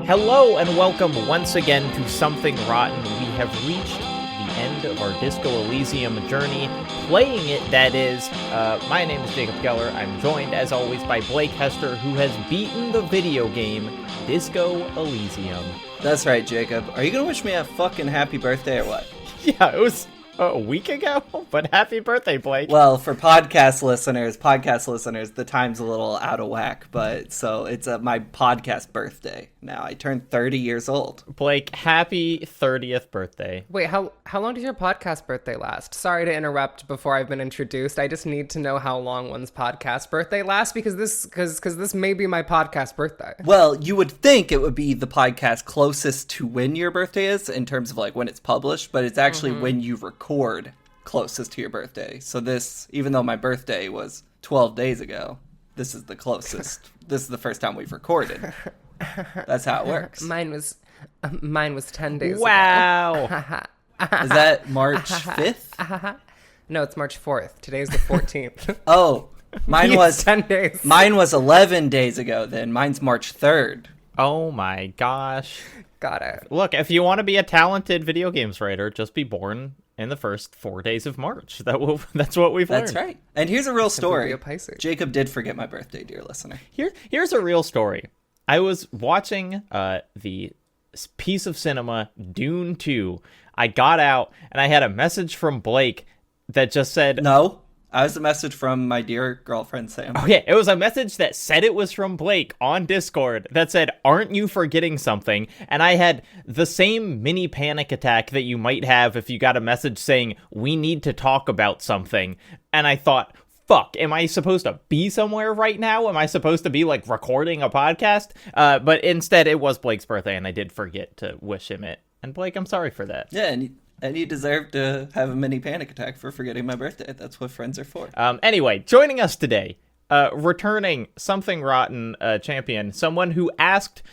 Hello and welcome once again to Something Rotten. We have reached the end of our Disco Elysium journey, playing it, that is. My name is Jacob Geller. I'm joined, as always, by Blake Hester, who has beaten the video game Disco Elysium. That's right, Jacob. Are you gonna wish me a fucking happy birthday or what? Yeah, it was a week ago, but happy birthday, Blake. Well, for podcast listeners, the time's a little out of whack, but so it's my podcast birthday now. I turned 30 years old. Blake, happy 30th birthday. Wait, how long does your podcast birthday last? Sorry to interrupt before I've been introduced. I just need to know how long one's podcast birthday lasts because this may be my podcast birthday. Well, you would think it would be the podcast closest to when your birthday is in terms of like when it's published, but it's actually when you record closest to your birthday. So this, even though my birthday was 12 days ago, this is the closest. This is the first time we've recorded. That's how it works. Mine was 10 days Wow. ago. Is that March 5th? No, it's March 4th. Today's the 14th. Oh, mine was 10 days. Mine was 11 days ago then. Mine's March 3rd. Oh my gosh. Got it. Look, if you want to be a talented video games writer, just be born in the first 4 days of March. That's what we've learned. That's right. And here's a real story. be a Pisces. Jacob did forget my birthday, dear listener. Here's a real story. I was watching the piece of cinema, Dune 2. I got out, and I had a message from Blake that just said... No, I was a message from my dear girlfriend, Sam. Okay, it was a message that said it was from Blake on Discord that said, "Aren't you forgetting something?" And I had the same mini panic attack that you might have if you got a message saying, "We need to talk about something." And I thought, fuck, am I supposed to be somewhere right now? Am I supposed to be, like, recording a podcast? But instead, it was Blake's birthday, and I did forget to wish him it. And Blake, I'm sorry for that. Yeah, and you deserve to have a mini panic attack for forgetting my birthday. That's what friends are for. Anyway, joining us today, returning Something Rotten champion, someone who asked,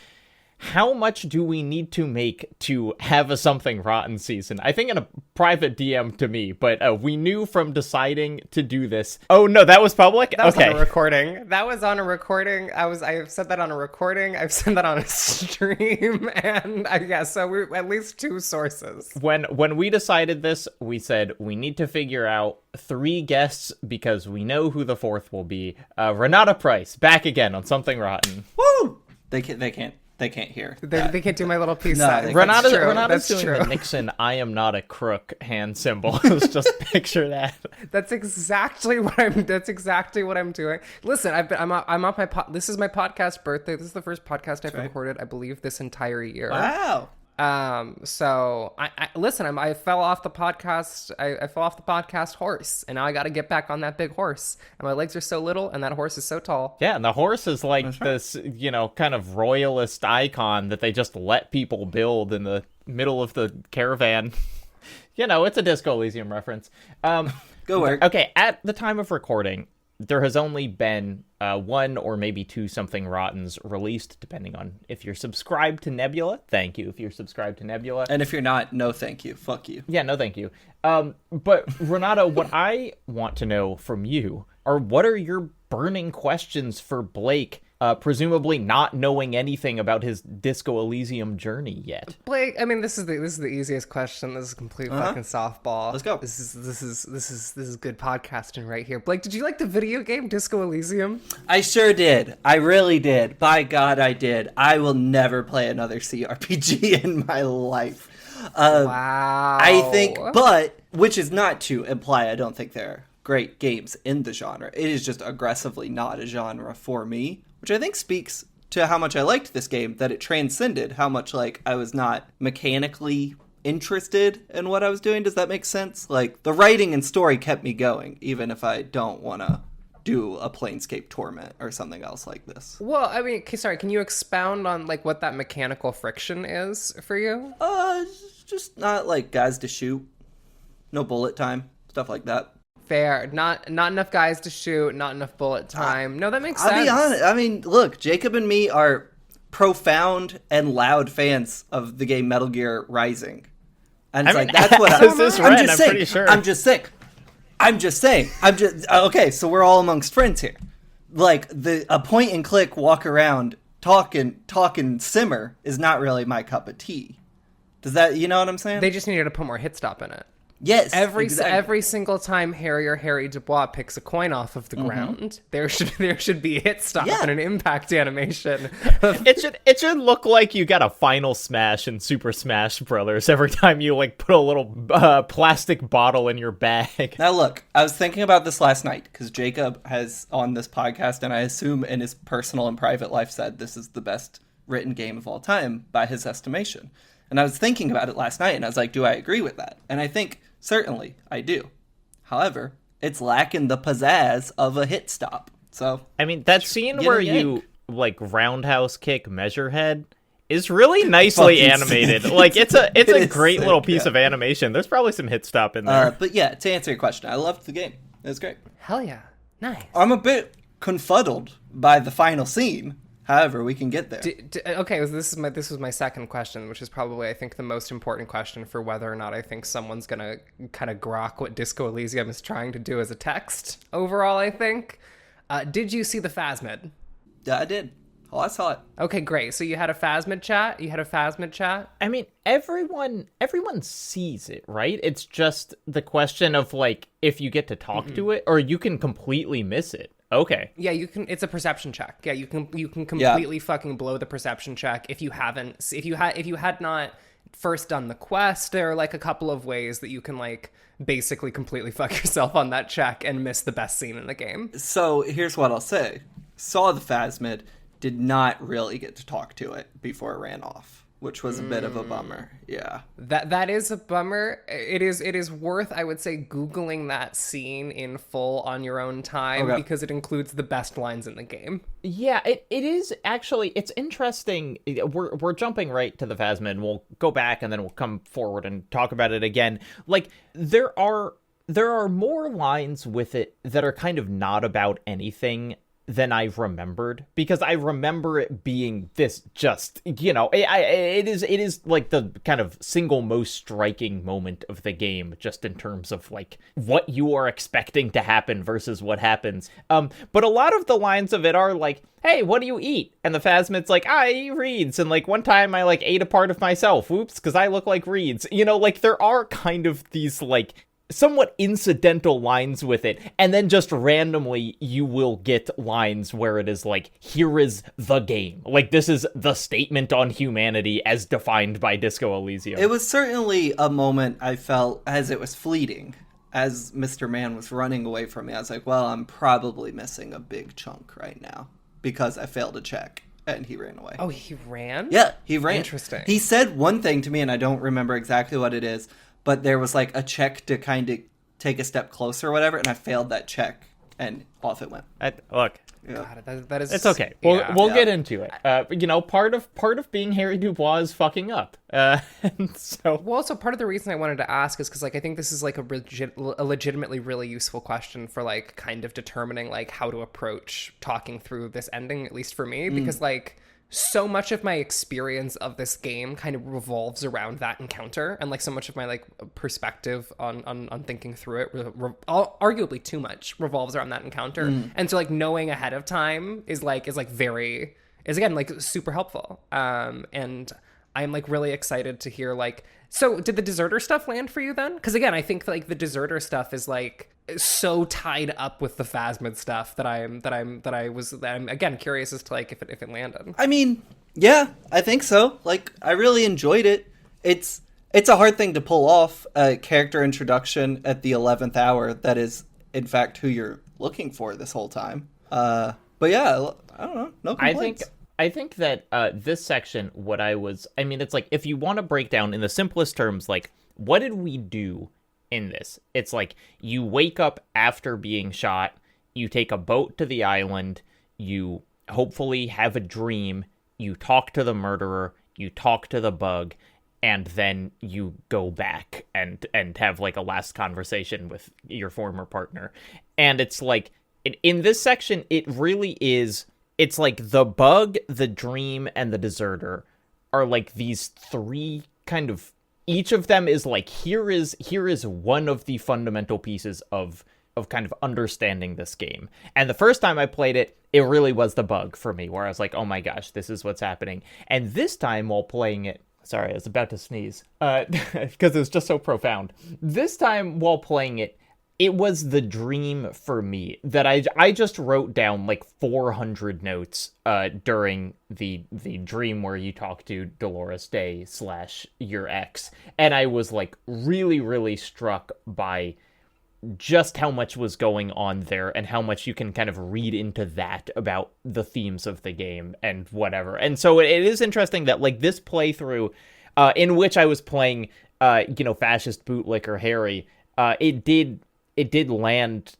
how much do we need to make to have a Something Rotten season? I think in a private DM to me, but we knew from deciding to do this. Oh, no, that was public? That was okay. on a recording. That was on a recording. I've said that on a recording. I've said that on a stream. And so we're at least two sources. When we decided this, we said we need to figure out 3 guests because we know who the 4th will be. Renata Price, back again on Something Rotten. Woo! They can't hear. They can't do my little peace No, sign. Renata's doing true. the Nixon "I am not a crook" hand symbol. Just picture that. That's exactly what I'm doing. Listen, I'm on my this is my podcast birthday. This is the first podcast I've recorded, I believe, this entire year. Wow. So I fell off the podcast. I fell off the podcast horse, and now I got to get back on that big horse. And my legs are so little, and that horse is so tall. Yeah, and the horse is like this, kind of royalist icon that they just let people build in the middle of the caravan. It's a Disco Elysium reference. Go work. Okay, at the time of recording, there has only been 1 or maybe 2 Something Rottens released, depending on if you're subscribed to Nebula. Thank you if you're subscribed to Nebula. And if you're not, no thank you. Fuck you. Yeah, no thank you. But Renata, what I want to know from you are what are your burning questions for Blake, presumably not knowing anything about his Disco Elysium journey yet? Blake, I mean, this is the easiest question. This is a complete fucking softball. Let's go. This is good podcasting right here. Blake, did you like the video game Disco Elysium? I sure did. I really did. By God, I did. I will never play another CRPG in my life. Wow. I think, but, which is not to imply I don't think they're great games in the genre. It is just aggressively not a genre for me, which I think speaks to how much I liked this game, that it transcended how much, I was not mechanically interested in what I was doing. Does that make sense? The writing and story kept me going, even if I don't want to do a Planescape Torment or something else like this. Well, I mean, sorry, can you expound on, what that mechanical friction is for you? Just not, guys to shoot. No bullet time. Stuff like that. Fair. Not enough guys to shoot, not enough bullet time. No, that makes sense. I'll be honest. I mean, look, Jacob and me are profound and loud fans of the game Metal Gear Rising. And it's that's what I'm pretty sure. I'm just saying. Okay, so we're all amongst friends here. A point and click walk around talk and simmer is not really my cup of tea. Does that, you know what I'm saying? They just needed to put more hit stop in it. Yes, Every exactly. single time Harry or Harry Dubois picks a coin off of the ground, there should be a hit stop and an impact animation. It should look like you got a final smash in Super Smash Brothers every time you like put a little plastic bottle in your bag. Now look, I was thinking about this last night because Jacob has on this podcast, and I assume in his personal and private life said this is the best written game of all time by his estimation. And I was thinking about it last night, and I was like, do I agree with that? And I think certainly I do. However, it's lacking the pizzazz of a hit stop. So I mean, that scene where you like roundhouse kick Measurehead is really nicely animated. Like it's a great sick, little piece of animation. There's probably some hit stop in there. But yeah, to answer your question, I loved the game. It was great. Hell yeah. Nice. I'm a bit confuddled by the final scene. However, we can get there. Okay, this was my second question, which is probably, I think, the most important question for whether or not I think someone's going to kind of grok what Disco Elysium is trying to do as a text overall, I think. Did you see the Phasmid? Yeah, I did. Oh, I saw it. Okay, great. So you had a Phasmid chat? I mean, everyone sees it, right? It's just the question of like if you get to talk to it or you can completely miss it. Okay. Yeah, you can. It's a perception check. Yeah, you can completely fucking blow the perception check if you had not first done the quest. There are like a couple of ways that you can like basically completely fuck yourself on that check and miss the best scene in the game. So here's what I'll say: saw the Phasmid, did not really get to talk to it before it ran off, which was a bit of a bummer. Yeah. That is a bummer. It is worth, I would say, Googling that scene in full on your own time because it includes the best lines in the game. Yeah, it is actually, it's interesting. We're jumping right to the Phasmid. We'll go back and then we'll come forward and talk about it again. Like, there are more lines with it that are kind of not about anything than I remembered, because I remember it being this just, you know, it is like the kind of single most striking moment of the game, just in terms of like what you are expecting to happen versus what happens. But a lot of the lines of it are like, hey, what do you eat? And the Phasmid's like, I eat reeds. And like one time I like ate a part of myself. Oops, because I look like reeds. You know, like there are kind of these like somewhat incidental lines with it, and then just randomly you will get lines where it is like, here is the game, like this is the statement on humanity as defined by Disco Elysium. It was certainly a moment I felt as it was fleeting, as Mr. Man was running away from me. I was like, well, I'm probably missing a big chunk right now because I failed a check. And he ran away. Oh, he ran? Yeah, he ran. Interesting. He said one thing to me, and I don't remember exactly what it is, but there was like a check to kind of take a step closer or whatever, and I failed that check, and off it went. Look, yeah. God, that is. It's okay. We'll get into it. You know, part of being Harry Dubois is fucking up. And so. Well, also part of the reason I wanted to ask is because like I think this is like a legitimately really useful question for like kind of determining like how to approach talking through this ending, at least for me, because like so much of my experience of this game kind of revolves around that encounter, and like so much of my like perspective on thinking through it arguably too much revolves around that encounter. And so like knowing ahead of time is again like super helpful. And I'm like really excited to hear like, so did the deserter stuff land for you then? Because again, I think like the deserter stuff is like so tied up with the Phasmid stuff that I'm again curious as to like if it landed. I mean, yeah, I think so. Like, I really enjoyed it. It's a hard thing to pull off, a character introduction at the 11th hour that is in fact who you're looking for this whole time. But yeah, I don't know, no complaints. I think that this section, it's like, if you want to break down in the simplest terms, like, what did we do in this? It's like, you wake up after being shot, you take a boat to the island, you hopefully have a dream, you talk to the murderer, you talk to the bug, and then you go back and have, like, a last conversation with your former partner. And it's like, in this section, it really is... It's like the bug, the dream, and the deserter are like these three kind of... Each of them is like, here is one of the fundamental pieces of kind of understanding this game. And the first time I played it, it really was the bug for me, where I was like, oh my gosh, this is what's happening. And this time while playing it, sorry, I was about to sneeze, because it was just so profound. This time while playing it, it was the dream for me that I just wrote down like 400 notes during the dream where you talk to Dolores Day / your ex. And I was like really, really struck by just how much was going on there and how much you can kind of read into that about the themes of the game and whatever. And so it is interesting that like this playthrough in which I was playing, fascist bootlicker Harry, it did land,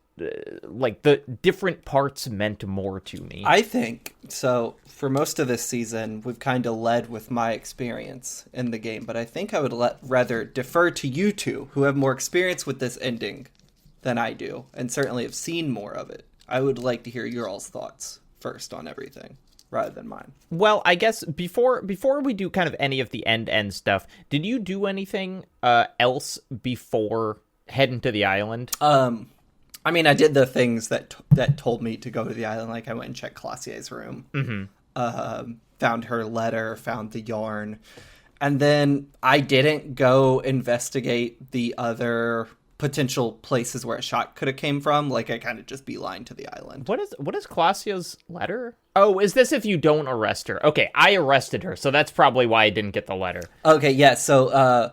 like the different parts meant more to me. I think so. For most of this season, we've kind of led with my experience in the game, but I think I would rather defer to you two who have more experience with this ending than I do, and certainly have seen more of it. I would like to hear your all's thoughts first on everything, rather than mine. Well, I guess before we do kind of any of the end stuff, did you do anything else before heading to the island? I mean, I did the things that told me to go to the island. Like I went and checked Classier's room, found her letter, found the yarn, and then I didn't go investigate the other potential places where a shot could have came from. Like I kind of just beeline to the island. What is Classia's letter? Oh, is this if you don't arrest her? Okay, I arrested her, so that's probably why I didn't get the letter. Okay, yeah. So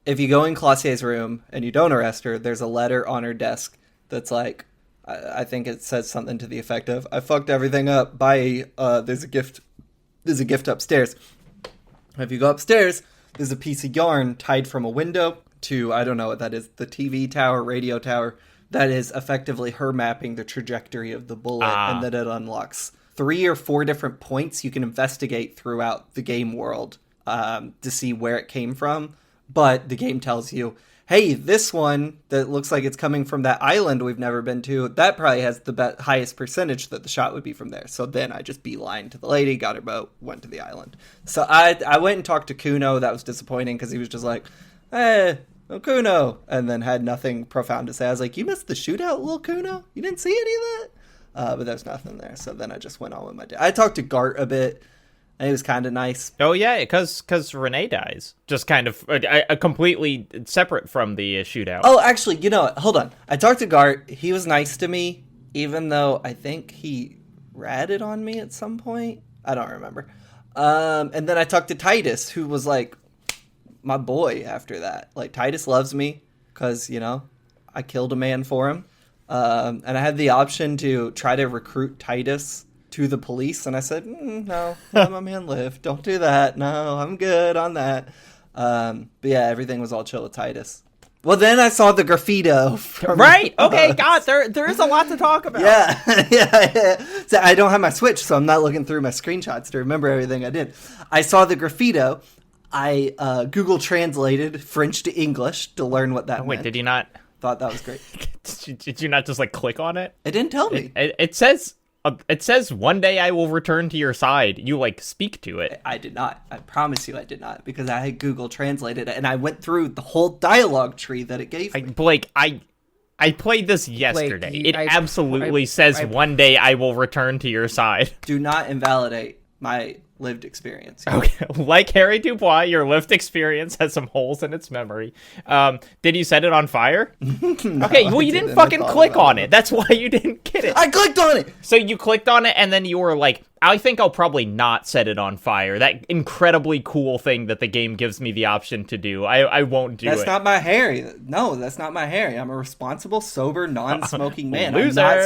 if you go in Classier's room and you don't arrest her, there's a letter on her desk that's like, I think it says something to the effect of, "I fucked everything up. Bye. There's a gift upstairs." If you go upstairs, there's a piece of yarn tied from a window to, I don't know what that is, the TV tower, radio tower, that is effectively her mapping the trajectory of the bullet, and then it unlocks 3 or 4 different points you can investigate throughout the game world to see where it came from. But the game tells you, hey, this one that looks like it's coming from that island we've never been to, that probably has the highest percentage that the shot would be from there. So then I just beeline to the lady, got her boat, went to the island. So I went and talked to Kuno. That was disappointing because he was just like, hey, Kuno, and then had nothing profound to say. I was like, you missed the shootout, little Kuno? You didn't see any of that? But there's nothing there. So then I just went on with my day. I talked to Gart a bit, and he was kind of nice. Oh, yeah, because Renee dies. Just kind of completely separate from the shootout. Oh, actually, you know what? Hold on. I talked to Gart. He was nice to me, even though I think he ratted on me at some point. I don't remember. And then I talked to Titus, who was like my boy after that. Like, Titus loves me because, I killed a man for him. And I had the option to try to recruit Titus to the police, and I said, no, let my man live. Don't do that. No, I'm good on that. But yeah, everything was all chill with Titus. Well, then I saw the graffito. Right? Okay, God, there is a lot to talk about. Yeah, yeah. So I don't have my Switch, so I'm not looking through my screenshots to remember everything I did. I saw the graffito. I Google translated French to English to learn what that meant. Wait, did you not? Thought that was great. Did you not just click on it? It didn't tell me. It says one day I will return to your side. You speak to it. I did not. I promise you I did not, because I had Google translated it and I went through the whole dialogue tree that it gave me. Blake, I played this yesterday. Blake, it absolutely says one day I will return to your side. Do not invalidate my lived experience. Okay, like Harry Dubois, your lived experience has some holes in its memory. Did you set it on fire? No, okay, well, you didn't fucking click on it. That's why you didn't get it. I clicked on it! So you clicked on it, and then you were like, I think I'll probably not set it on fire. That incredibly cool thing that the game gives me the option to do. I won't do it. That's not my Harry. No, that's not my Harry. I'm a responsible, sober, non-smoking man. Loser. I'm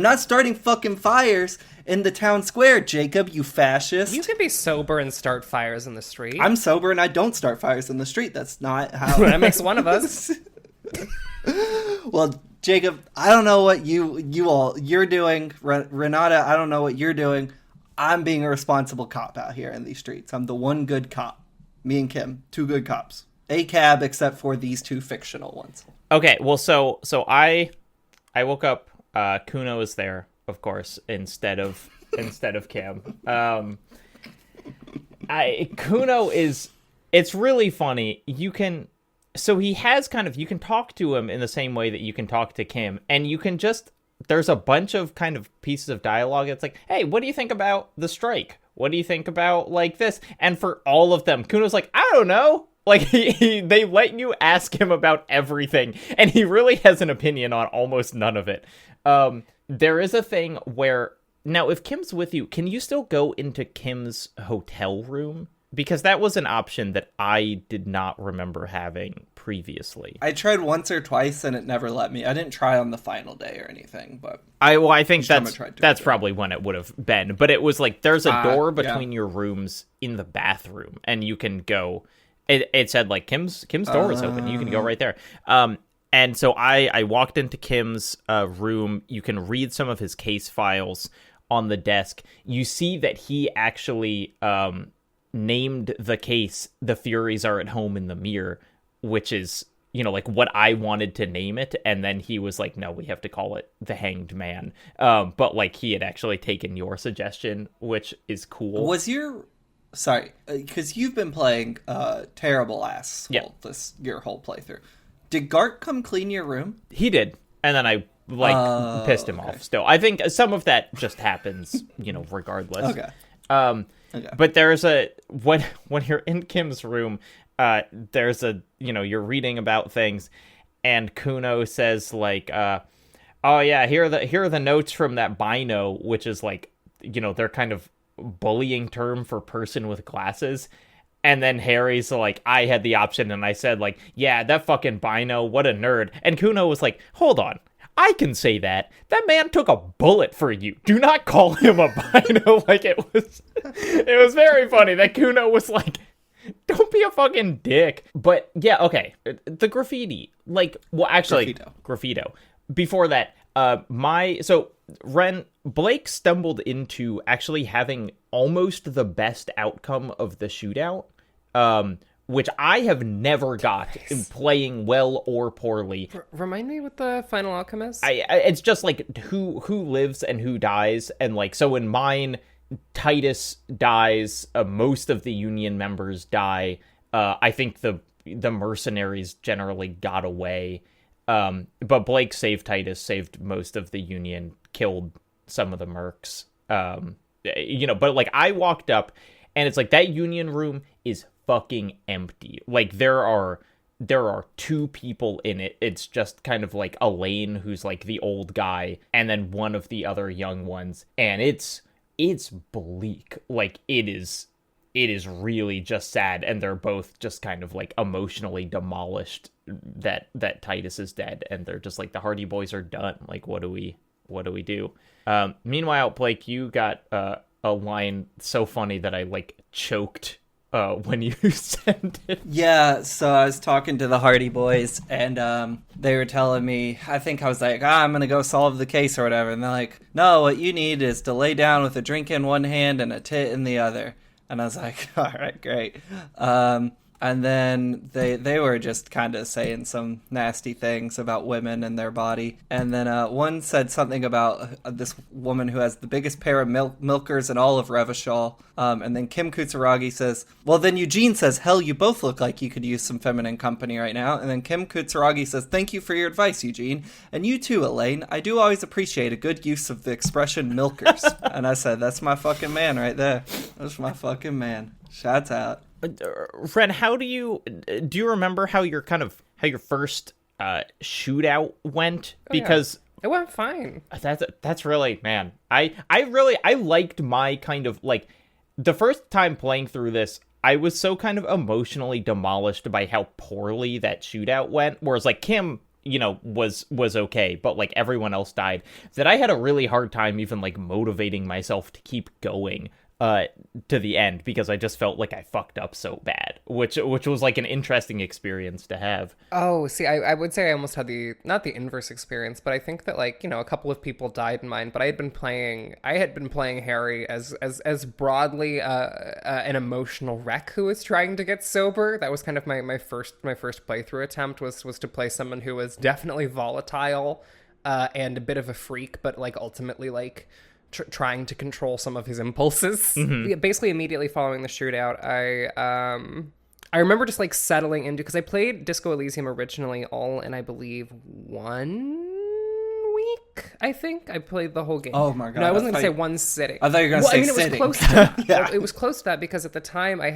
not starting fucking fires in the town square, Jacob, you fascist. You can be sober and start fires in the street. I'm sober and I don't start fires in the street. That's not how... That makes one of us. Well, Jacob, I don't know what you're doing. Renata, I don't know what you're doing. I'm being a responsible cop out here in these streets. I'm the one good cop. Me and Kim, 2 good cops. A cab, except for these 2 fictional ones. Okay, well, so I woke up. Kuno is there, of course, instead of Kim. Kuno is. It's really funny. You can. So he has kind of, you can talk to him in the same way that you can talk to Kim, and you can just, there's a bunch of kind of pieces of dialogue. It's like, hey, what do you think about the strike? What do you think about like this? And for all of them, Kuno's like, I don't know. Like they let you ask him about everything, and he really has an opinion on almost none of it. There is a thing where, now if Kim's with you, can you still go into Kim's hotel room? Because that was an option that I did not remember having previously. I tried once or twice and it never let me. I didn't try on the final day or anything, but I think that's probably when it would have been. But it was like there's a door between your rooms in the bathroom, and you can go. It said like Kim's door is open. You can go right there. And so I walked into Kim's room. You can read some of his case files on the desk. You see that he actually named the case "The Furies Are at Home in the Mirror," which is, you know, like what I wanted to name it. And then he was like, no, we have to call it The Hanged Man. But like he had actually taken your suggestion, which is cool. Was your... Sorry, because you've been playing terrible ass your whole playthrough. Did Gart come clean your room? He did. And then I pissed him off still. I think some of that just happens, you know, regardless. Okay. But there's when you're in Kim's room, there's you're reading about things, and Kuno says like, oh yeah, here are the notes from that bino, which is like, you know, they're kind of bullying term for person with glasses. And then Harry's like, I had the option and I said like, yeah, that fucking bino, what a nerd. And Kuno was like, hold on, I can say that. That man took a bullet for you. Do not call him a bino. Like it was very funny that Kuno was like, don't be a fucking dick. But yeah, okay. The graffiti, like, well, actually, graffito. Before that, Blake stumbled into actually having almost the best outcome of the shootout, which I have never got in playing well or poorly. Remind me what the final outcome is? It's just like who lives and who dies, and like so in mine, Titus dies. Most of the Union members die. I think the mercenaries generally got away. But Blake saved Titus, saved most of the Union, killed some of the mercs. But like I walked up and it's like that Union room is fucking empty. Like there are two people in it. It's just kind of like Elaine, who's like the old guy, and then one of the other young ones. And it's bleak. Like it is really just sad, and they're both just kind of like emotionally demolished that Titus is dead, and they're just like, the Hardy Boys are done. Like what do we do? Meanwhile, Blake, you got a line so funny that I like choked when you sent it. Yeah, so I was talking to the Hardy Boys, and they were telling me, I think I was like, I'm gonna go solve the case or whatever, and they're like, no, what you need is to lay down with a drink in one hand and a tit in the other. And I was like, all right, great. And then they were just kind of saying some nasty things about women and their body. And then one said something about this woman who has the biggest pair of milkers in all of Revachol. And then Kim Kutsaragi says, well, then Eugene says, hell, you both look like you could use some feminine company right now. And then Kim Kutsaragi says, thank you for your advice, Eugene. And you too, Elaine. I do always appreciate a good use of the expression milkers. And I said, that's my fucking man right there. That's my fucking man. Shouts out. Ren, how do you remember how your first shootout went? Because it went fine. That's really, man. I liked my kind of like the first time playing through this. I was so kind of emotionally demolished by how poorly that shootout went. Whereas like Kim, you know, was okay, but like everyone else died, that I had a really hard time even like motivating myself to keep going to the end, because I just felt like I fucked up so bad, which was like an interesting experience to have. Oh, see, I would say I almost had not the inverse experience, but I think that like, you know, a couple of people died in mine, but I had been playing Harry as broadly an emotional wreck who was trying to get sober. That was kind of my first playthrough attempt was to play someone who was definitely volatile and a bit of a freak, but like ultimately like trying to control some of his impulses. Mm-hmm. Basically, immediately following the shootout, I remember just like settling into, because I played Disco Elysium originally all in, I believe, 1 week. I think I played the whole game. Oh my god! No, I wasn't gonna say one sitting. I thought you were gonna say sitting. It was close to that. Yeah. It was close to that because at the time I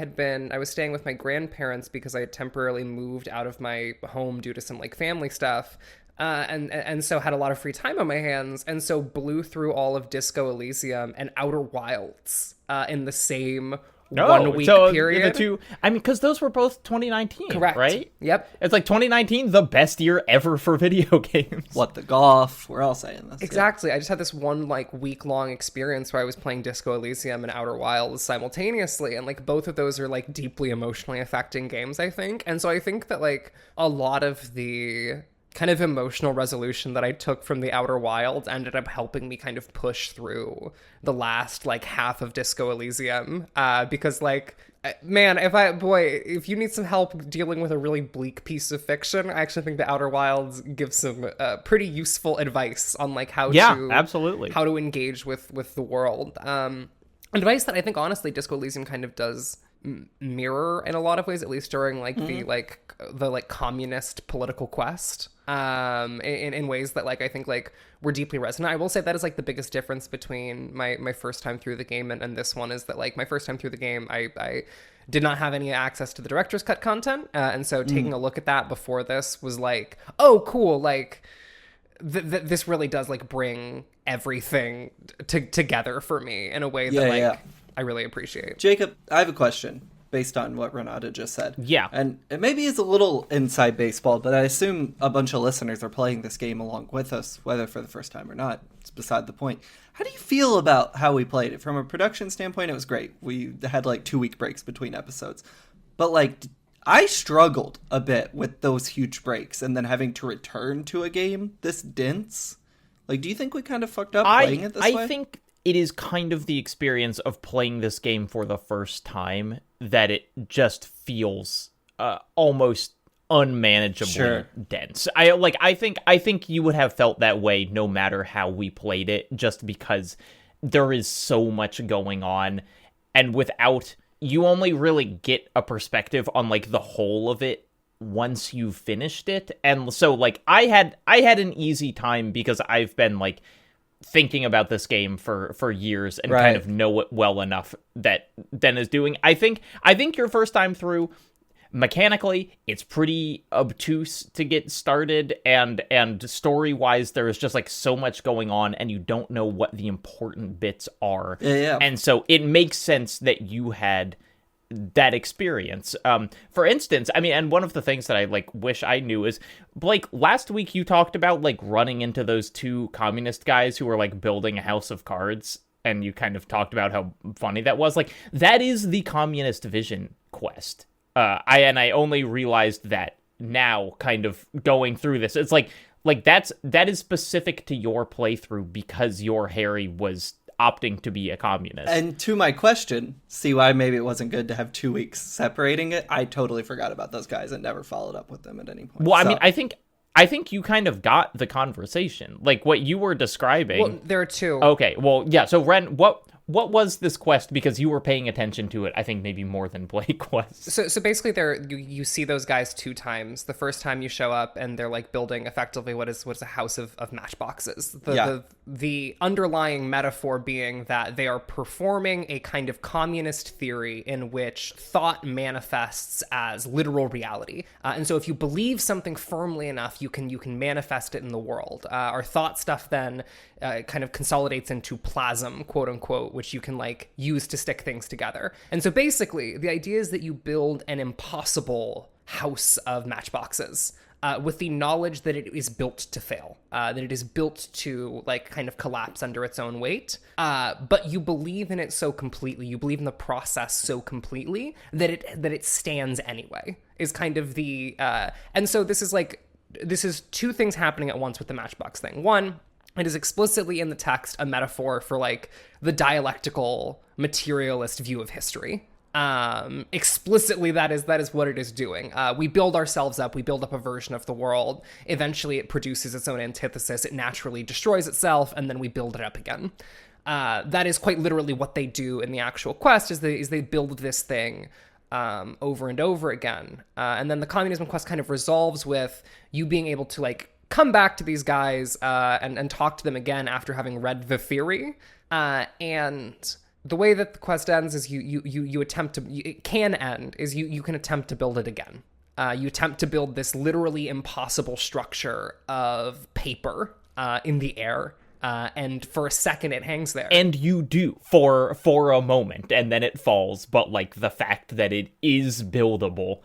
was staying with my grandparents because I had temporarily moved out of my home due to some like family stuff. And so had a lot of free time on my hands, and so blew through all of Disco Elysium and Outer Wilds in the same 1 week period. The two, I mean, because those were both 2019, correct? Right? Yep. It's like 2019, the best year ever for video games. What, the golf? We're all saying this. Exactly. Yeah. I just had this one like week-long experience where I was playing Disco Elysium and Outer Wilds simultaneously, and like both of those are like deeply emotionally affecting games, I think. And so I think that like a lot of the kind of emotional resolution that I took from the Outer Wilds ended up helping me kind of push through the last like half of Disco Elysium, because like, man, if you need some help dealing with a really bleak piece of fiction, I actually think the Outer Wilds gives some pretty useful advice on like how to engage with the world. Advice that I think honestly Disco Elysium kind of does mirror in a lot of ways, at least during like the communist political quest, in ways that like I think like were deeply resonant. I will say that is like the biggest difference between my first time through the game and this one, is that like my first time through the game I did not have any access to the director's cut content, and so taking a look at that before this was like, oh cool, like this really does like bring everything together for me in a way that I really appreciate. Jacob, I have a question based on what Renata just said. Yeah. And it maybe is a little inside baseball, but I assume a bunch of listeners are playing this game along with us, whether for the first time or not. It's beside the point. How do you feel about how we played it? From a production standpoint, it was great. We had like 2-week breaks between episodes. But like, I struggled a bit with those huge breaks and then having to return to a game this dense. Like, do you think we kind of fucked up playing it this way? I think it is kind of the experience of playing this game for the first time that it just feels almost unmanageably dense. I think you would have felt that way no matter how we played it, just because there is so much going on, and you only really get a perspective on like the whole of it once you've finished it. And so like I had an easy time because I've been like thinking about this game for years and kind of know it well enough that Den is doing. I think your first time through, mechanically, it's pretty obtuse to get started, and story-wise, there is just like so much going on, and you don't know what the important bits are. Yeah. And so it makes sense that you had that experience. For instance, I mean, and one of the things that I like wish I knew is, Blake, last week you talked about like running into those two communist guys who were like building a house of cards, and you kind of talked about how funny that was. Like, that is the Communist Vision quest. I only realized that now, kind of going through this. It's like that is specific to your playthrough because your Harry was opting to be a communist. And to my question, see why maybe it wasn't good to have 2 weeks separating it? I totally forgot about those guys and never followed up with them at any point. Well, I mean, I think you kind of got the conversation, like what you were describing. Well, there are two. Okay, well, yeah. So Ren, what was this quest? Because you were paying attention to it, I think maybe more than Blake was. So basically, you see those guys 2 times. The first time you show up, and they're like building effectively what is a house of matchboxes. The underlying metaphor being that they are performing a kind of communist theory in which thought manifests as literal reality. And so if you believe something firmly enough, you can manifest it in the world. Our thought stuff then kind of consolidates into plasm, quote unquote, which you can like use to stick things together. And so basically, the idea is that you build an impossible house of matchboxes with the knowledge that it is built to fail, that it is built to like kind of collapse under its own weight. But you believe in it so completely, you believe in the process so completely that it stands anyway. Is kind of the and so this is 2 things happening at once with the matchbox thing. One, it is explicitly in the text a metaphor for like the dialectical materialist view of history. Explicitly, that is what it is doing. We build ourselves up, we build up a version of the world. Eventually it produces its own antithesis, it naturally destroys itself, and then we build it up again. That is quite literally what they do in the actual quest, is they build this thing over and over again. And then the communism quest kind of resolves with you being able to like come back to these guys and talk to them again after having read the theory. And the way that the quest ends is you attempt to, it can end, is you can attempt to build it again. You attempt to build this literally impossible structure of paper in the air. And for a second it hangs there. And you do for a moment, and then it falls, but like the fact that it is buildable,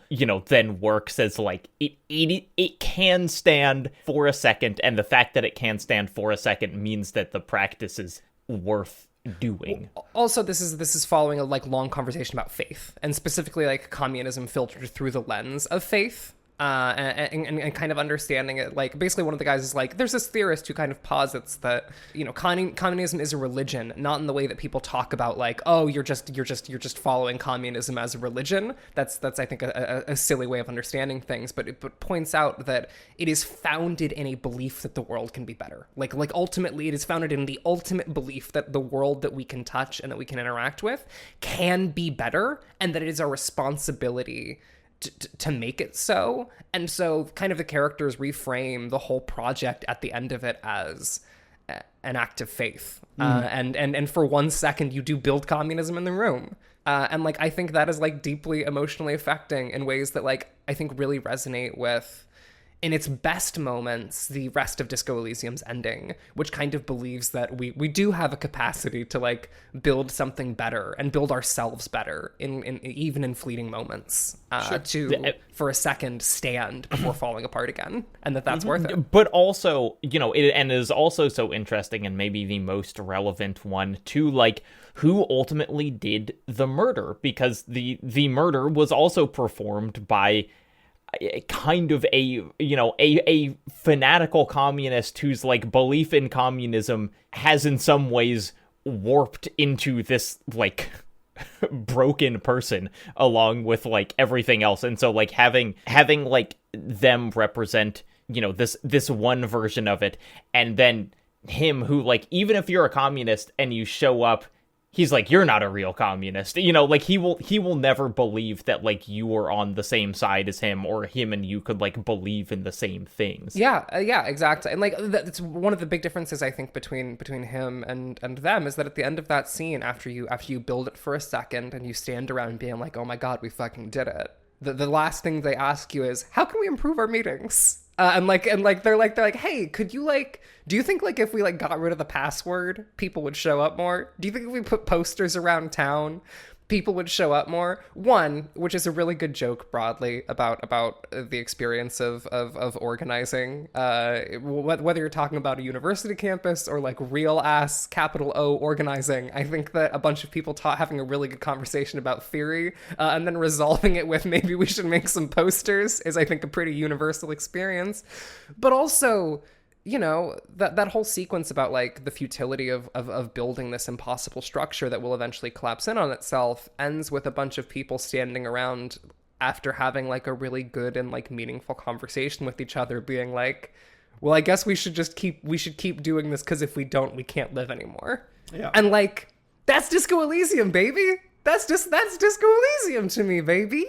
then works as like it can stand for a second, and the fact that it can stand for a second means that the practice is worth doing. Also, this is following a like long conversation about faith, and specifically like communism filtered through the lens of faith. And kind of understanding it, like basically one of the guys is like, there's this theorist who kind of posits that communism is a religion, not in the way that people talk about like, oh, you're just following communism as a religion. That's I think a silly way of understanding things, but it points out that it is founded in a belief that the world can be better. Like ultimately, it is founded in the ultimate belief that the world that we can touch and that we can interact with can be better, and that it is our responsibility to make it so. And so kind of the characters reframe the whole project at the end of it as an act of faith. And for 1 second you do build communism in the room. And like, I think that is like deeply emotionally affecting in ways that like, I think really resonate with, in its best moments, the rest of Disco Elysium's ending, which kind of believes that we do have a capacity to like build something better and build ourselves better in even in fleeting moments, to for a second stand before falling apart again, and that's worth it. But also, it is also so interesting, and maybe the most relevant one to like who ultimately did the murder, because the murder was also performed by kind of a fanatical communist whose like belief in communism has in some ways warped into this like broken person along with like everything else. And so like having like them represent this one version of it, and then him who like, even if you're a communist and you show up, he's like, you're not a real communist. Like he will never believe that like you were on the same side as him, or him and you could like believe in the same things. Yeah, exactly. And like that's one of the big differences I think between him and them, is that at the end of that scene, after you build it for a second and you stand around being like, oh my god, we fucking did it, the last thing they ask you is, how can we improve our meetings? And they're like, hey, could you like, do you think like if we like got rid of the password, people would show up more? Do you think if we put posters around town, people would show up more? One, which is a really good joke broadly about the experience of organizing, whether you're talking about a university campus or like real ass capital O organizing. I think that a bunch of people having a really good conversation about theory, and then resolving it with maybe we should make some posters is, I think, a pretty universal experience. But also, that whole sequence about like the futility of building this impossible structure that will eventually collapse in on itself ends with a bunch of people standing around after having like a really good and like meaningful conversation with each other, being like, well, I guess we should keep doing this, because if we don't, we can't live anymore. Yeah. And like, that's Disco Elysium, baby. That's Disco Elysium to me, baby.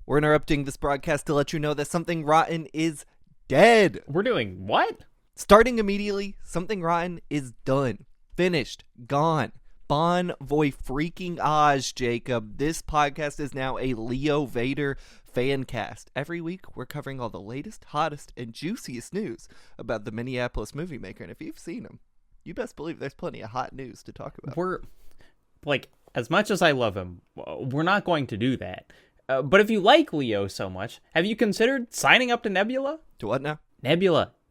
We're interrupting this broadcast to let you know that Something Rotten is dead. We're doing what? Starting immediately, Something Rotten is done. Finished. Gone. Bon voy freaking Oz, Jacob. This podcast is now a Leo Vader fan cast. Every week, we're covering all the latest, hottest, and juiciest news about the Minneapolis movie maker. And if you've seen him, you best believe there's plenty of hot news to talk about. We're, like, as much as I love him, we're not going to do that. But if you like Leo so much, have you considered signing up to Nebula? To what now?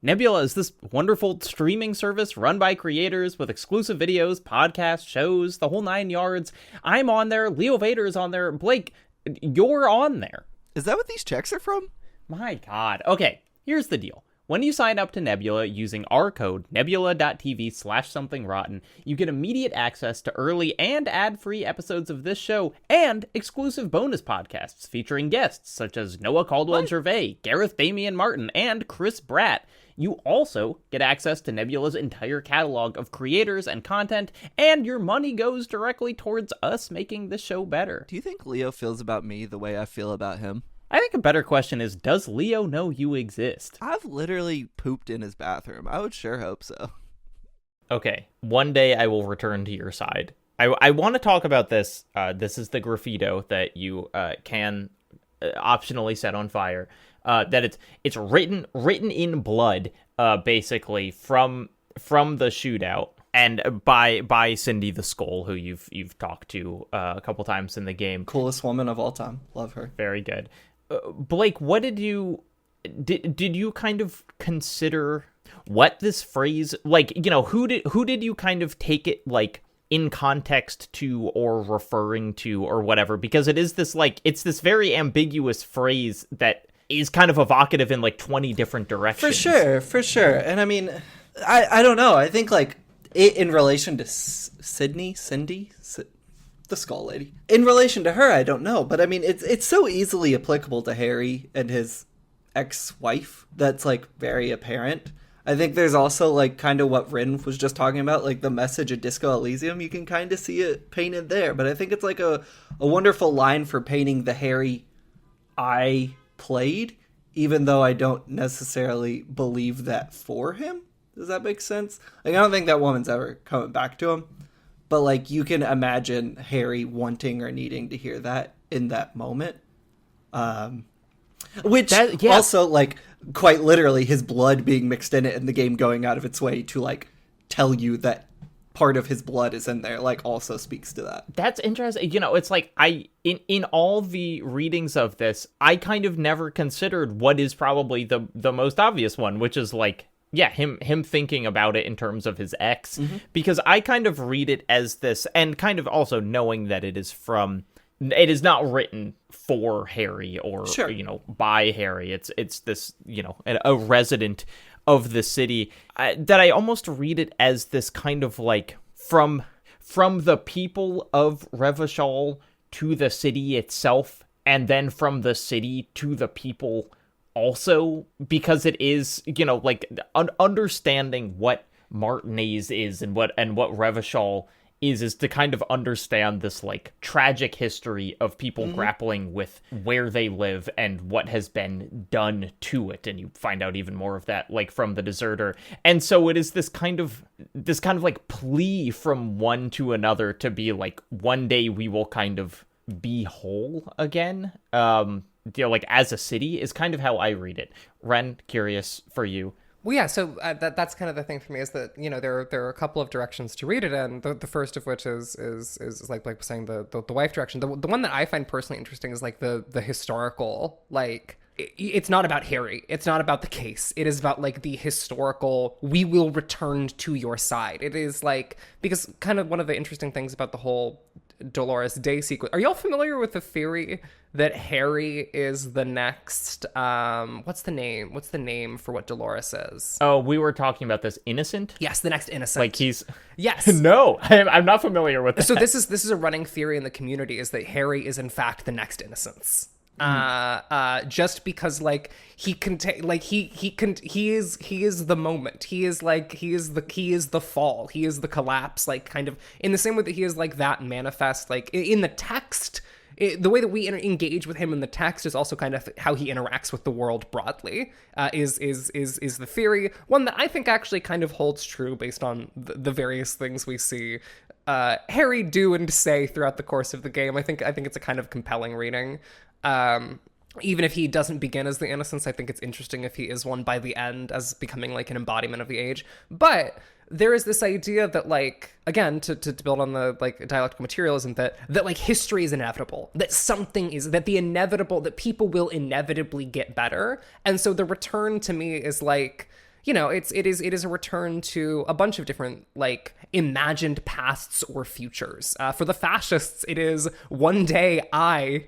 Nebula is this wonderful streaming service run by creators with exclusive videos, podcasts, shows, the whole 9 yards. I'm on there. Leo Vader is on there. Blake, you're on there. Is that what these checks are from? My God. Okay, here's the deal. When you sign up to Nebula using our code, nebula.tv/somethingrotten, you get immediate access to early and ad-free episodes of this show and exclusive bonus podcasts featuring guests such as Noah Caldwell-Gervais, Gareth Damian Martin, and Chris Bratt. you also get access to Nebula's entire catalog of creators and content, and your money goes directly towards us making the show better. Do you think Leo feels about me the way I feel about him? I think a better question is, does Leo know you exist? I've literally pooped in his bathroom. I would sure hope so. Okay, one day I will return to your side. I want to talk about this. This is the graffito that you can optionally set on fire. That it's written in blood, basically from the shootout, and by Cindy the Skull, who you've talked to a couple times in the game. Coolest woman of all time. Love her. Very good. Blake, what did you kind of consider what this phrase, like, you know, who did you kind of take it like in context to or referring to or whatever? Because it is this like, it's this very ambiguous phrase that is kind of evocative in like 20 different directions. For sure. And I mean, I don't know. I think like it in relation to Cindy, the Skull Lady. In relation to her, I don't know. But I mean, it's so easily applicable to Harry and his ex-wife that's like very apparent. I think there's also like kind of what Rin was just talking about, like the message of Disco Elysium. You can kind of see it painted there. But I think it's like a wonderful line for painting the Harry I played, even though I don't necessarily believe that for him. Does that make sense? Like, I don't think that woman's ever coming back to him, but like you can imagine Harry wanting or needing to hear that in that moment, which also like quite literally his blood being mixed in it and the game going out of its way to like tell you that part of his blood is in there, like also speaks to that. That's interesting. You know, it's like in all the readings of this, I kind of never considered what is probably the most obvious one, which is like, yeah, him thinking about it in terms of his ex, because I kind of read it as this, and kind of also knowing that it is not written for Harry or, you know, by Harry. It's this, you know, a resident of the city, that I almost read it as this kind of like from the people of Revachol to the city itself, and then from the city to the people also, because it is, you know, like understanding what Martinez is and what Revachol is to kind of understand this like tragic history of people grappling with where they live and what has been done to it, and you find out even more of that like from the deserter. And so it is this kind of like plea from one to another to be like, one day we will kind of be whole again, you know, like as a city, is kind of how I read it. Ren, curious for you. Well, yeah, so that's kind of the thing for me, is that, you know, there are a couple of directions to read it in. The first of which is like Blake was saying, the wife direction. The one that I find personally interesting is like the historical, like, it's not about Harry. It's not about the case. It is about like the historical, we will return to your side. It is like, because kind of one of the interesting things about the whole Dolores Day sequence. Are y'all familiar with the theory that Harry is the next, what's the name for what Dolores is? Oh, we were talking about this, Innocent? Yes, the next Innocent. Like he's... Yes. No, I'm not familiar with that. So this is a running theory in the community, is that Harry is in fact the next Innocence. Just because like he is the moment, he is the fall, he is the collapse, like kind of in the same way that he is like that manifest, like in the text. The way that we engage with him in the text is also kind of how he interacts with the world broadly, is the theory. One that I think actually kind of holds true based on the various things we see Harry do and say throughout the course of the game. I think it's a kind of compelling reading. Even if he doesn't begin as the Innocence, I think it's interesting if he is one by the end, as becoming like an embodiment of the age. But there is this idea that, like, again, to build on the like dialectical materialism, that like history is inevitable, that something is, that the inevitable, that people will inevitably get better. And so the return to me is like, you know, it is a return to a bunch of different like imagined pasts or futures. For the fascists, it is one day I,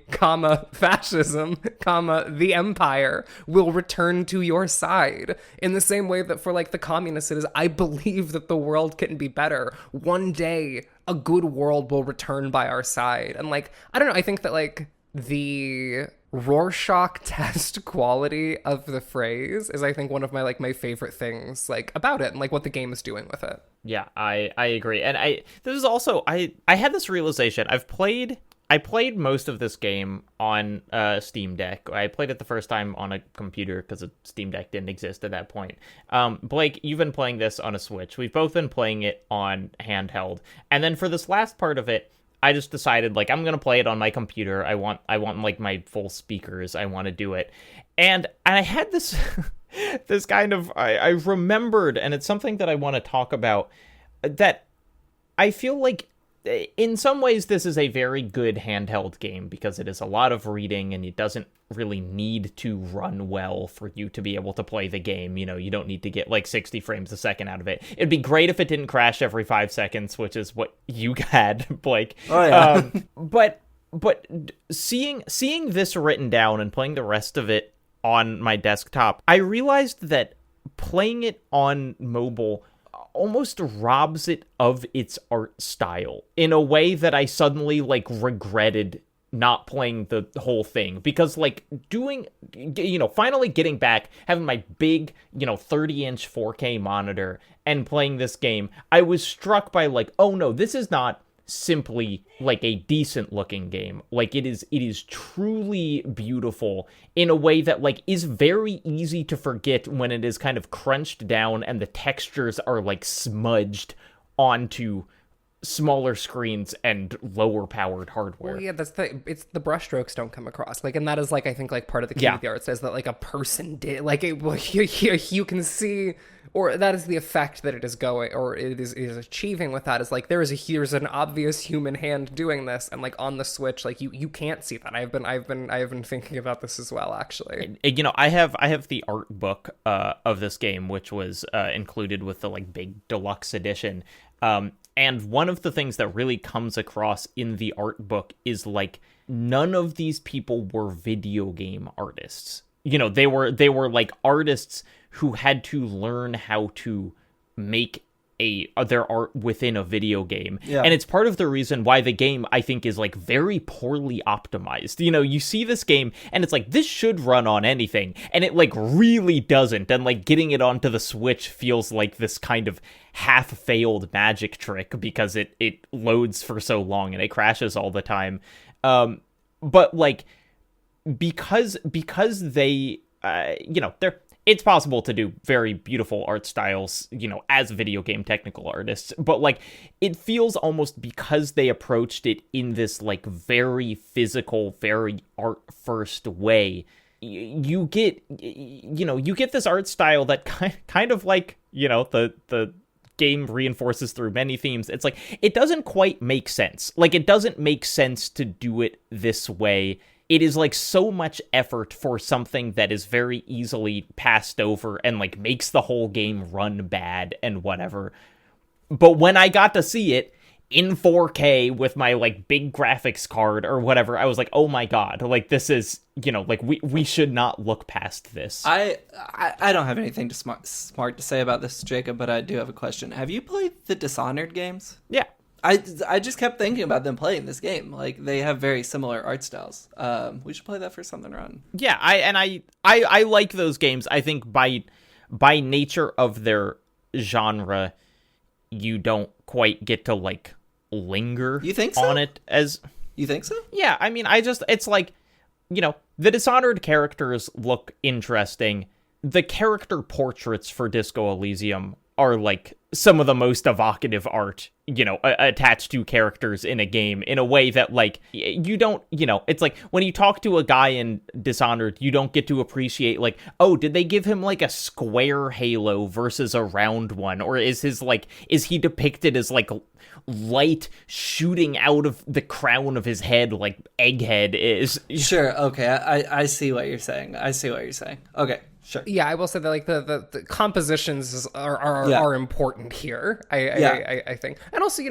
fascism, the empire will return to your side. In the same way that for like the communists, it is I believe that the world can be better. One day a good world will return by our side. And like, I don't know, I think that like the Rorschach test quality of the phrase is, I think, one of my like my favorite things like about it and like what the game is doing with it. Yeah, I agree. And this is also I had this realization. I played most of this game on Steam Deck. I played it the first time on a computer because a Steam Deck didn't exist at that point. Blake, you've been playing this on a Switch. We've both been playing it on handheld. And then for this last part of it, I just decided, like, I'm going to play it on my computer. I want like, my full speakers. I want to do it. And I had this, this kind of, I remembered, and it's something that I want to talk about, that I feel like, in some ways, this is a very good handheld game because it is a lot of reading and it doesn't really need to run well for you to be able to play the game. You know, you don't need to get like 60 frames a second out of it. It'd be great if it didn't crash every 5 seconds, which is what you had, Blake. Oh, yeah. But seeing this written down and playing the rest of it on my desktop, I realized that playing it on mobile almost robs it of its art style in a way that I suddenly like regretted not playing the whole thing, because like doing, you know, finally getting back, having my big, you know, 30-inch 4K monitor and playing this game, I was struck by like, oh no, this is not simply like a decent looking game. Like it is truly beautiful in a way that like is very easy to forget when it is kind of crunched down and the textures are like smudged onto smaller screens and lower powered hardware. Well, yeah, it's the brushstrokes don't come across, like, and that is like, I think like part of the key of the art says that like a person did, like it, well, you can see, or that is the effect that it is going, or it is achieving with that, is like here's an obvious human hand doing this, and like on the Switch, like you can't see that. I have been thinking about this as well, actually. You know, I have the art book of this game, which was included with the like big deluxe edition. And one of the things that really comes across in the art book is like none of these people were video game artists. You know, they were like artists who had to learn how to make their art within a video game. Yeah. And it's part of the reason why the game, I think, is like very poorly optimized. You know, you see this game and it's like, this should run on anything, and it like really doesn't. And like getting it onto the Switch feels like this kind of half-failed magic trick because it loads for so long and it crashes all the time. But like because they you know, it's possible to do very beautiful art styles, you know, as video game technical artists, but like it feels almost, because they approached it in this like very physical, very art first way, you get this art style that kind of like, you know, the game reinforces through many themes. It's like it doesn't quite make sense. Like it doesn't make sense to do it this way. It is like so much effort for something that is very easily passed over and like makes the whole game run bad and whatever. But when I got to see it in 4K with my like big graphics card or whatever, I was like, oh my God, like this is, you know, like we should not look past this. I don't have anything smart to say about this, Jacob, but I do have a question. Have you played the Dishonored games? Yeah. I just kept thinking about them playing this game. Like, they have very similar art styles. We should play that for Something Rotten. Yeah, I like those games. I think by nature of their genre, you don't quite get to like linger you think so? On it as. You think so? Yeah, I mean, it's like, you know, the Dishonored characters look interesting. The character portraits for Disco Elysium are like some of the most evocative art, you know, attached to characters in a game in a way that like you don't, you know, it's like when you talk to a guy in Dishonored, you don't get to appreciate like, oh, did they give him like a square halo versus a round one? Or is he depicted as like light shooting out of the crown of his head like Egghead is? Sure. Okay. I see what you're saying. Okay. Sure. Yeah, I will say that like the compositions are important here. I think, and also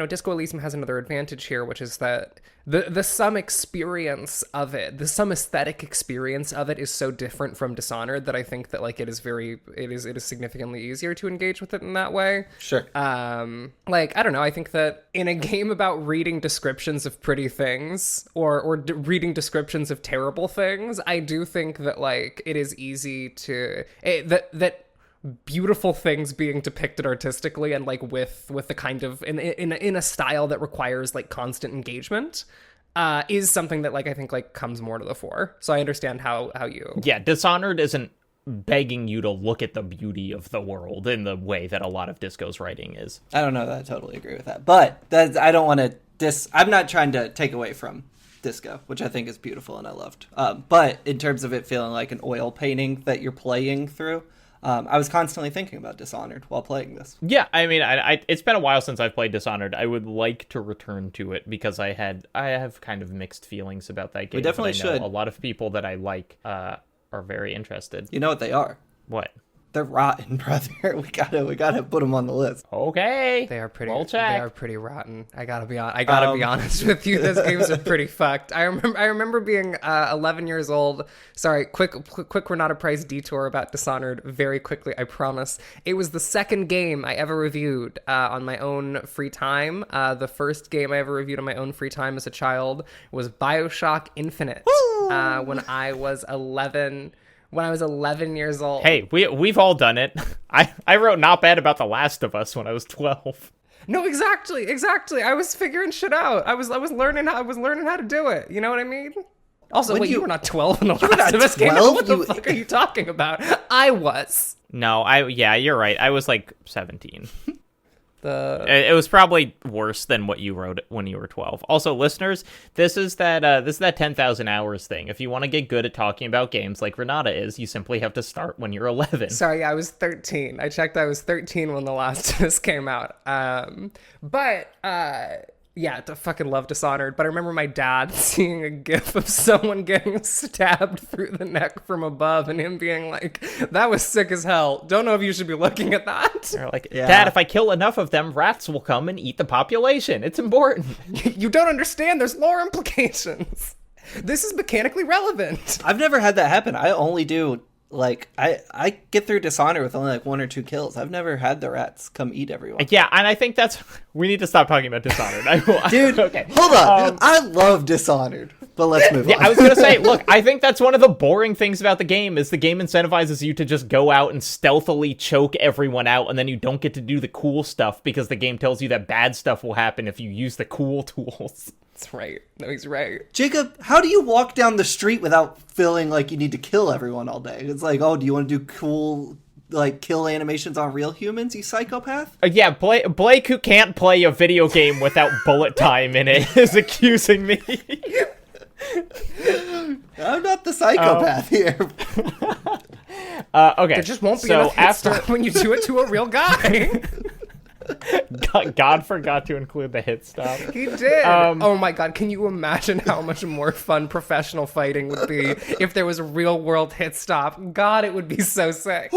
Disco Elysium has another advantage here, which is that the sum experience of it, the sum aesthetic experience of it, is so different from Dishonored that I think that like it is significantly easier to engage with it in that way. Sure. Like I don't know. I think that in a game about reading descriptions of pretty things or reading descriptions of terrible things, I do think that like it is easy to that beautiful things being depicted artistically and like with the kind of in a style that requires like constant engagement is something that like I think like comes more to the fore. So I understand how you Dishonored isn't begging you to look at the beauty of the world in the way that a lot of Disco's writing is. I don't know that I totally agree with that, but I don't want to I'm not trying to take away from Disco, which I think is beautiful and I loved. But in terms of it feeling like an oil painting that you're playing through, I was constantly thinking about Dishonored while playing this. Yeah, I mean, I it's been a while since I've played Dishonored. I would like to return to it because I have kind of mixed feelings about that game. We definitely but I know should. A lot of people that I like are very interested. You know what they are? What? They're rotten, brother. We gotta put them on the list. Okay. They are pretty. Well They checked. are pretty rotten. I gotta be honest with you. Those games are pretty fucked. I remember being 11 years old. Sorry, quick Renata Price detour about Dishonored. Very quickly, I promise. It was the second game I ever reviewed on my own free time. The first game I ever reviewed on my own free time as a child was BioShock Infinite. When I was 11. When I was 11 years old. Hey, we've all done it. I wrote not bad about The Last of Us when I was 12. No, exactly. I was figuring shit out. I was learning how to do it. You know what I mean? Also, you were not 12 in The Last of Us game. What the fuck are you talking about? I was. No, you're right. I was like 17. It was probably worse than what you wrote when you were 12. Also, listeners, this is that 10,000 hours thing. If you want to get good at talking about games like Renata is, you simply have to start when you're 11. Sorry, I was 13. I checked. I was 13 when The Last of Us came out. Yeah, I fucking love Dishonored, but I remember my dad seeing a gif of someone getting stabbed through the neck from above and him being like, that was sick as hell. Don't know if you should be looking at that. They're like, Dad, if I kill enough of them, rats will come and eat the population. It's important. You don't understand. There's lore implications. This is mechanically relevant. I've never had that happen. I only do... Like, I get through Dishonored with only like 1 or 2 kills. I've never had the rats come eat everyone. Yeah, and I think we need to stop talking about Dishonored. Dude, okay. Hold on. I love Dishonored, but let's move on. Yeah, I was going to say, look, I think that's one of the boring things about the game is the game incentivizes you to just go out and stealthily choke everyone out, and then you don't get to do the cool stuff because the game tells you that bad stuff will happen if you use the cool tools. That's right. No, he's right. Jacob, how do you walk down the street without feeling like you need to kill everyone all day? It's like, oh, do you want to do cool, like, kill animations on real humans, you psychopath? Yeah, Blake, who can't play a video game without bullet time in it, is accusing me. I'm not the psychopath here. Okay. There just won't be enough hit stop when you do it to a real guy. God forgot to include the hit stop. He did. Oh my god, can you imagine how much more fun professional fighting would be if there was a real world hit stop? God, it would be so sick.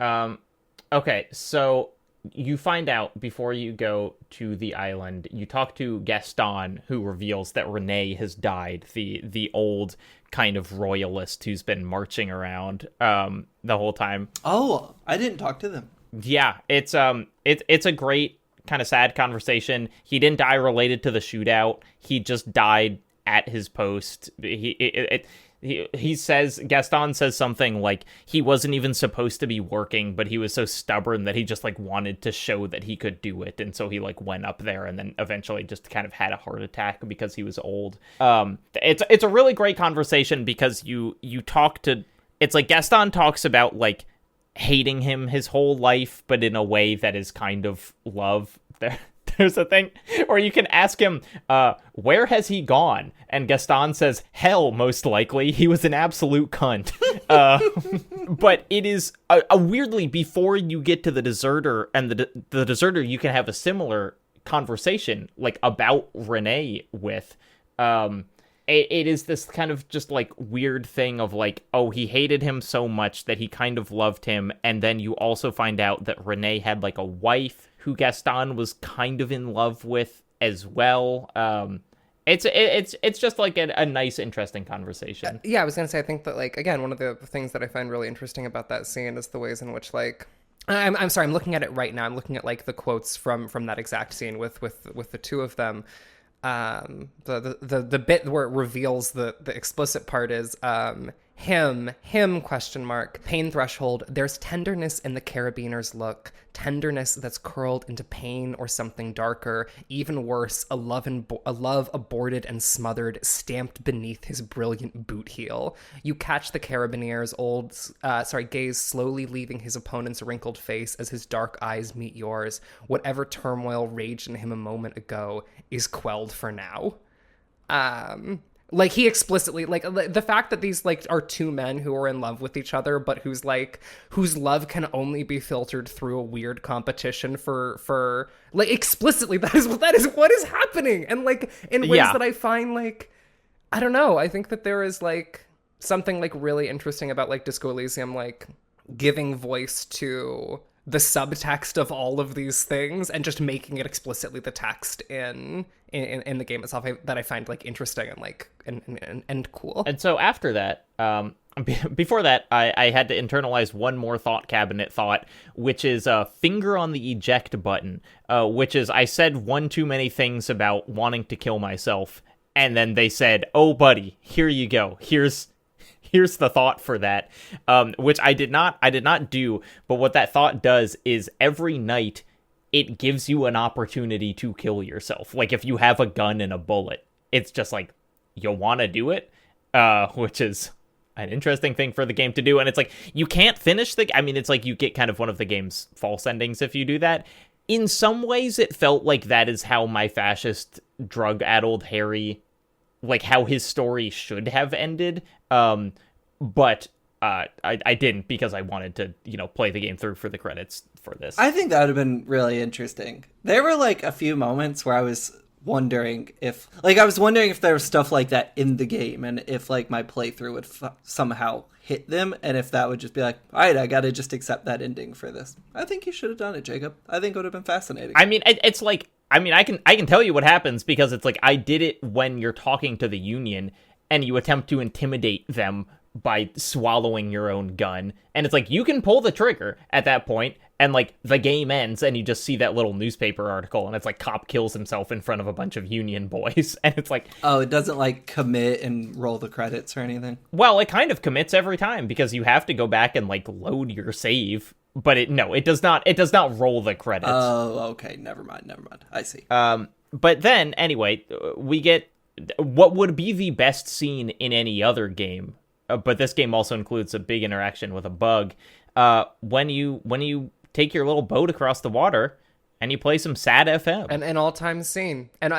Okay, so you find out before you go to the island, you talk to Gaston, who reveals that Renee has died, the old kind of royalist who's been marching around the whole time. Oh, I didn't talk to them. Yeah, it's a great kind of sad conversation. He didn't die related to the shootout. He just died at his post. He says, Gaston says something like he wasn't even supposed to be working, but he was so stubborn that he just like wanted to show that he could do it, and so he like went up there and then eventually just kind of had a heart attack because he was old. It's a really great conversation because you talk to, it's like Gaston talks about like hating him his whole life, but in a way that is kind of love. There's a thing where you can ask him, where has he gone? And Gaston says, hell, most likely. He was an absolute cunt. But it is a weirdly, before you get to the deserter, and the deserter you can have a similar conversation like about Renee with. it is this kind of just like weird thing of like, oh, he hated him so much that he kind of loved him, and then you also find out that Renee had like a wife who Gaston was kind of in love with as well. It's just like a nice, interesting conversation. Yeah, I was gonna say, I think that, like, again, one of the things that I find really interesting about that scene is the ways in which, like, I'm sorry, I'm looking at it right now. I'm looking at like the quotes from that exact scene with the two of them. The bit where it reveals the explicit part is him question mark pain threshold. There's tenderness in the carabiner's look, tenderness that's curled into pain or something darker, even worse, a love aborted and smothered, stamped beneath his brilliant boot heel. You catch the carabinier's gaze slowly leaving his opponent's wrinkled face as his dark eyes meet yours. Whatever turmoil raged in him a moment ago is quelled for now. Like, he explicitly, like, the fact that these, like, are two men who are in love with each other, but whose love can only be filtered through a weird competition for like, explicitly, that is what is happening. And, like, in ways that I find, like, I don't know, I think that there is, like, something, like, really interesting about, like, Disco Elysium, like, giving voice to the subtext of all of these things and just making it explicitly the text in the game itself that I find, like, interesting and, like, and cool. And so after that, before that, I had to internalize one more thought cabinet thought, which is finger on the eject button, which is I said one too many things about wanting to kill myself, and then they said, oh, buddy, here you go. Here's the thought for that, which I did not do, but what that thought does is every night it gives you an opportunity to kill yourself. Like, if you have a gun and a bullet, it's just like, you'll want to do it, which is an interesting thing for the game to do. And it's like, you can't finish it's like you get kind of one of the game's false endings if you do that. In some ways, it felt like that is how my fascist, drug-addled Harry, like, how his story should have ended. But I didn't, because I wanted to, play the game through for the credits for this. I think that would have been really interesting. There were, like, a few moments where I was wondering if there was stuff like that in the game, and if, like, my playthrough would somehow hit them, and if that would just be like, all right, I gotta just accept that ending for this. I think you should have done it, Jacob. I think it would have been fascinating. I mean, it's like, I can tell you what happens, because it's like, I did it when you're talking to the Union, and you attempt to intimidate them by swallowing your own gun. And it's like, you can pull the trigger at that point, and, like, the game ends, and you just see that little newspaper article, and it's like, cop kills himself in front of a bunch of Union boys. And it's like... Oh, it doesn't, like, commit and roll the credits or anything? Well, it kind of commits every time, because you have to go back and, like, load your save. But it does not roll the credits. Oh, okay. Never mind. I see. But then, anyway, we get what would be the best scene in any other game, but this game also includes a big interaction with a bug. When you take your little boat across the water and you play some sad FM, an all-time scene, an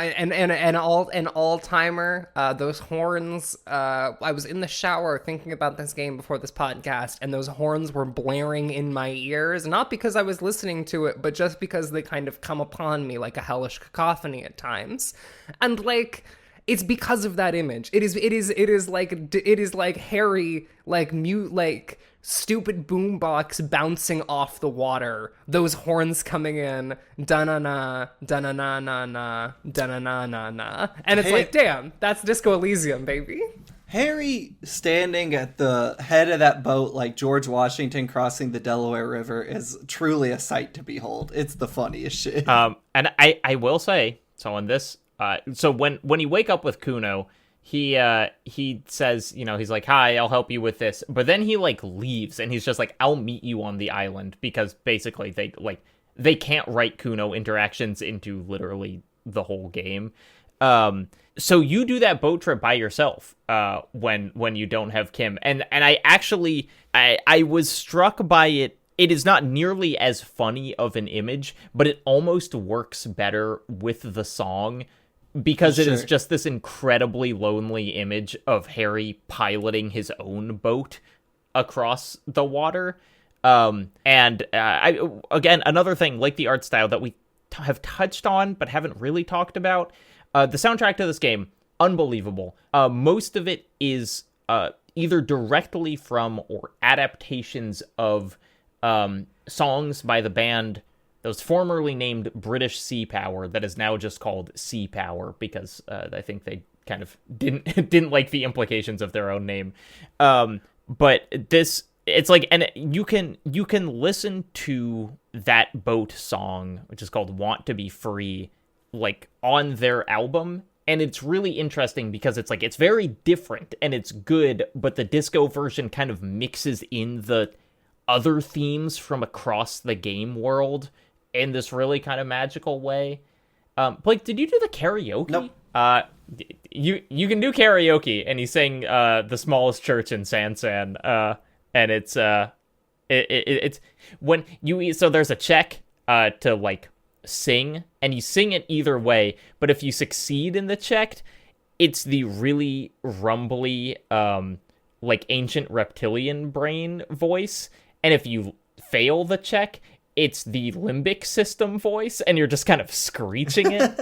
all-timer. Those horns. I was in the shower thinking about this game before this podcast, and those horns were blaring in my ears, not because I was listening to it, but just because they kind of come upon me like a hellish cacophony at times, and, like, it's because of that image. It is like Harry, like, mute, like, stupid boombox bouncing off the water. Those horns coming in, da-na-na, da-na-na-na-na, da-na-na-na-na. And it's like, damn, that's Disco Elysium, baby. Harry standing at the head of that boat like George Washington crossing the Delaware River is truly a sight to behold. It's the funniest shit. And I will say, so on this... So when you wake up with Kuno, he says, he's like, hi, I'll help you with this. But then he, like, leaves, and he's just like, I'll meet you on the island, because basically they can't write Kuno interactions into literally the whole game. So you do that boat trip by yourself when you don't have Kim. And I actually I was struck by it. It is not nearly as funny of an image, but it almost works better with the song, because it is just this incredibly lonely image of Harry piloting his own boat across the water. Again, another thing, like the art style that we have touched on but haven't really talked about, the soundtrack to this game, unbelievable. Most of it is either directly from or adaptations of songs by the band that was formerly named British Sea Power, that is now just called Sea Power, because I think they kind of didn't like the implications of their own name. But this, it's like, and you can listen to that boat song, which is called Want to Be Free, like on their album. And it's really interesting because it's like, it's very different and it's good, but the disco version kind of mixes in the other themes from across the game world in this really kind of magical way. Blake, did you do the karaoke? Nope. You can do karaoke, and he sang The Smallest Church in Sansan, and it's when you, so there's a check to like sing, and you sing it either way, but if you succeed in the check, it's the really rumbly like ancient reptilian brain voice, and if you fail the check, it's the limbic system voice, and you're just kind of screeching it.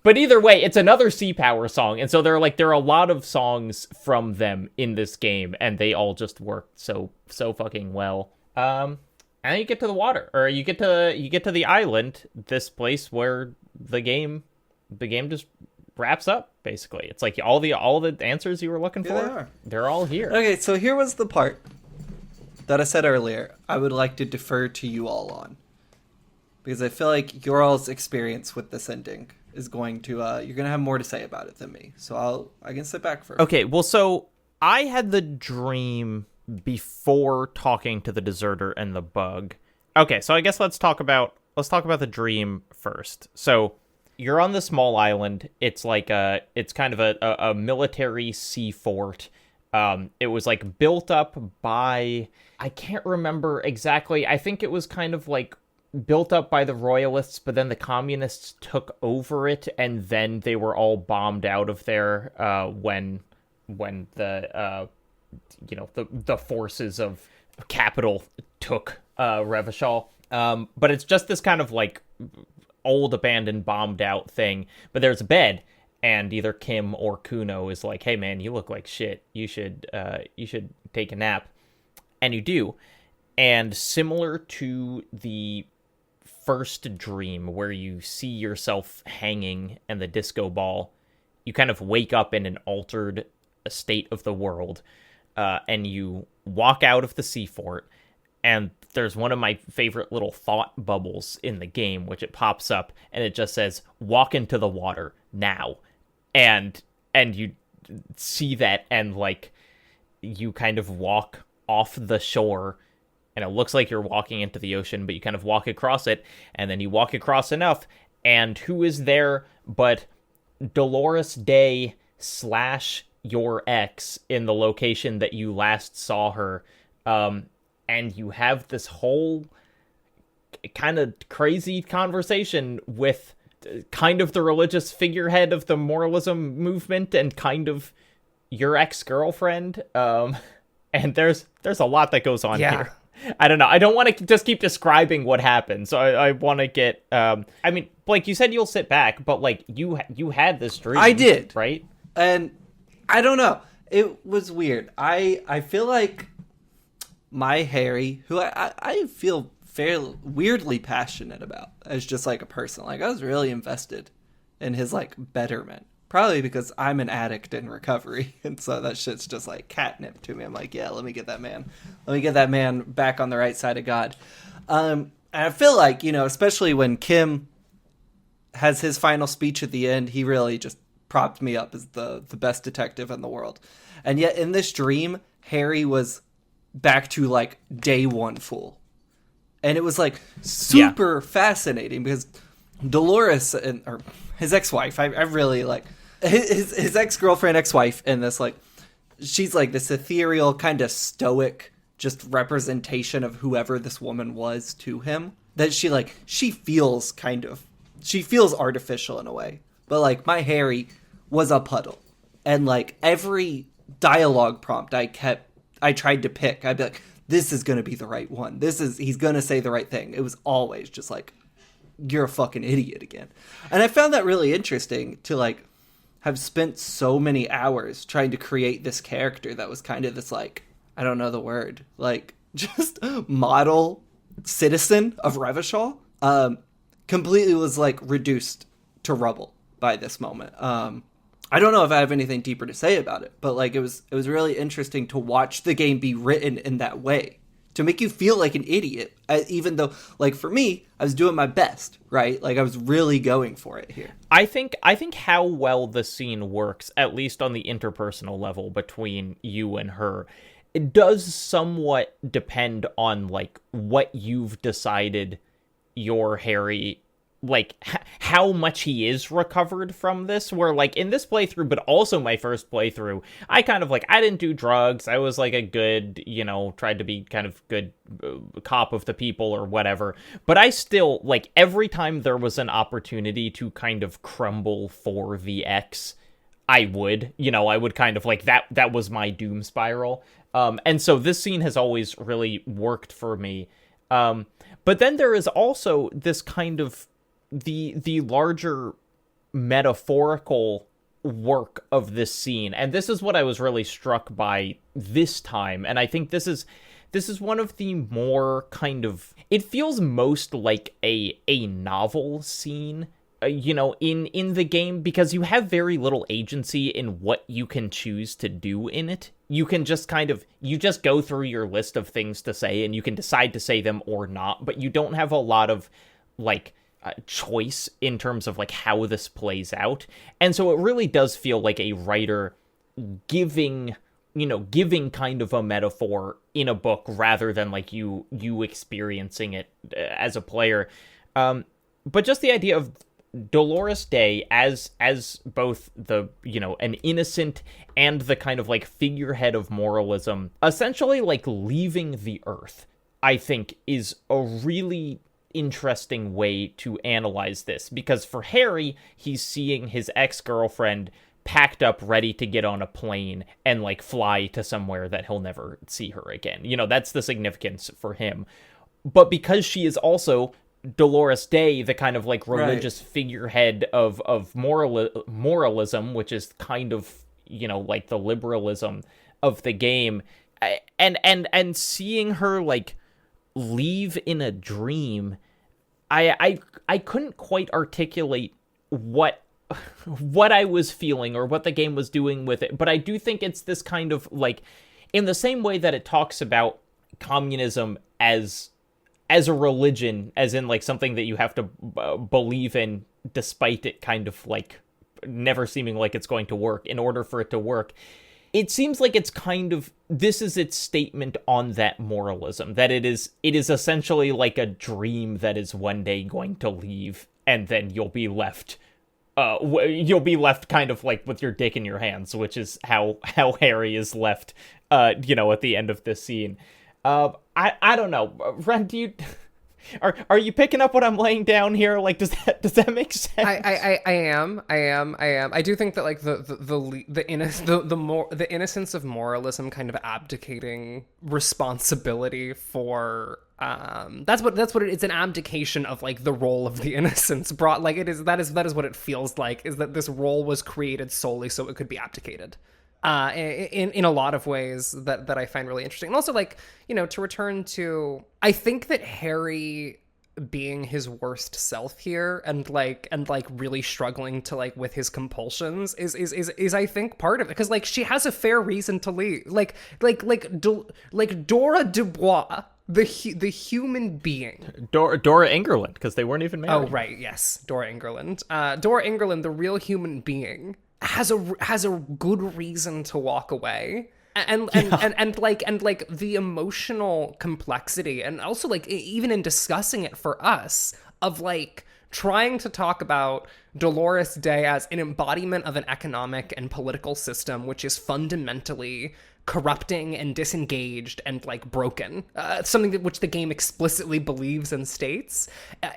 But either way, it's another Sea Power song, and so there are a lot of songs from them in this game, and they all just work so fucking well. And then you get to the water, or you get to the island, this place where the game just wraps up. Basically, it's like all the answers you were looking for. They're all here. Okay, so here was the part that I said earlier I would like to defer to you all on, because I feel like your all's experience with this ending is going to you're gonna have more to say about it than me. So I can sit back first. Okay, well, so I had the dream before talking to the deserter and the bug. Okay, so I guess let's talk about the dream first. So you're on this small island. It's like it's kind of a military sea fort. It was like built up by, I can't remember exactly. I think it was kind of like built up by the royalists, but then the communists took over it, and then they were all bombed out of there when the the forces of capital took Revachol. But it's just this kind of like old abandoned bombed out thing, but there's a bed. And either Kim or Kuno is like, "Hey man, you look like shit. You should take a nap," and you do. And similar to the first dream, where you see yourself hanging and the disco ball, you kind of wake up in an altered state of the world, and you walk out of the sea fort. And there's one of my favorite little thought bubbles in the game, which it pops up, and it just says, "Walk into the water now." And you see that, and like you kind of walk off the shore, and it looks like you're walking into the ocean, but you kind of walk across it, and then you walk across enough, and who is there but Dolores Day / your ex in the location that you last saw her. And you have this whole kind of crazy conversation with kind of the religious figurehead of the moralism movement and kind of your ex-girlfriend. And there's a lot that goes on here. I don't know. I don't want to just keep describing what happened. So I want to get, I mean, Blake, you said you'll sit back, but like you had this dream. I did. Right? And I don't know. It was weird. I feel like my Harry, who I feel fairly weirdly passionate about as just like a person. Like I was really invested in his like betterment. Probably because I'm an addict in recovery, and so that shit's just like catnip to me. I'm like, yeah, let me get that man back on the right side of God. And I feel like, especially when Kim has his final speech at the end, he really just propped me up as the best detective in the world. And yet in this dream, Harry was back to like day one fool. And it was like super fascinating because Dolores or his ex-wife, I really like his ex-girlfriend, ex-wife in this, like, she's like this ethereal kind of stoic just representation of whoever this woman was to him, that she feels artificial in a way. But like my Harry was a puddle, and like every dialogue prompt I tried to pick, I'd be like, this is going to be the right one. He's going to say the right thing. It was always just like, you're a fucking idiot again. And I found that really interesting to like have spent so many hours trying to create this character that was kind of this, like, I don't know the word, like, just model citizen of Revachol, completely was, like, reduced to rubble by this moment. I don't know if I have anything deeper to say about it, but, like, it was really interesting to watch the game be written in that way, to make you feel like an idiot, even though, like, for me, I was doing my best, right? Like, I was really going for it here. I think how well the scene works, at least on the interpersonal level between you and her, it does somewhat depend on, like, what you've decided your Harry, like, how much he is recovered from this, where, like, in this playthrough, but also my first playthrough, I kind of, like, I didn't do drugs, I was, like, a good, tried to be kind of good cop of the people or whatever, but I still, like, every time there was an opportunity to kind of crumble for the X, I would kind of, like, that was my doom spiral, and so this scene has always really worked for me, but then there is also this kind of the larger metaphorical work of this scene, and this is what I was really struck by this time, and I think this is one of the more kind of, it feels most like a novel scene, in the game, because you have very little agency in what you can choose to do in it. You can just you just go through your list of things to say, and you can decide to say them or not, but you don't have a lot of, like, choice in terms of, like, how this plays out. And so it really does feel like a writer giving kind of a metaphor in a book rather than, like, you experiencing it as a player. But just the idea of Dolores Day as both the, an innocent and the kind of, like, figurehead of moralism, essentially, like, leaving the earth, I think is a really interesting way to analyze this, because for Harry, he's seeing his ex-girlfriend packed up, ready to get on a plane and, like, fly to somewhere that he'll never see her again. That's the significance for him. But because she is also Dolores Day, the kind of, like, religious figurehead of moralism, which is kind of, like, the liberalism of the game, and seeing her, like, leave in a dream, I couldn't quite articulate what I was feeling or what the game was doing with it, but I do think it's this kind of, like, in the same way that it talks about communism as a religion, as in, like, something that you have to believe in despite it kind of, like, never seeming like it's going to work in order for it to work. It seems like it's kind of, this is its statement on that moralism, that it is essentially like a dream that is one day going to leave, and then you'll be left kind of, like, with your dick in your hands, which is how Harry is left, at the end of this scene. I don't know, Ren, do you... Are you picking up what I'm laying down here? Like, does that make sense? I am. I do think that, like, the innocence of moralism kind of abdicating responsibility for that's what it's an abdication of, like, the role of the innocence brought, like, that is what it feels like, is that this role was created solely so it could be abdicated. In a lot of ways that I find really interesting. And also, like, to return to, I think that Harry being his worst self here and really struggling to, like, with his compulsions is I think part of it, because, like, she has a fair reason to leave, like Dora Dubois, the human being, Dora Engerland, because they weren't even married. Oh right, yes, Dora Engerland, the real human being, has a good reason to walk away, and the emotional complexity, and also, like, even in discussing it for us, of, like, trying to talk about Dolores Day as an embodiment of an economic and political system which is fundamentally corrupting and disengaged and, like, broken, something which the game explicitly believes and states,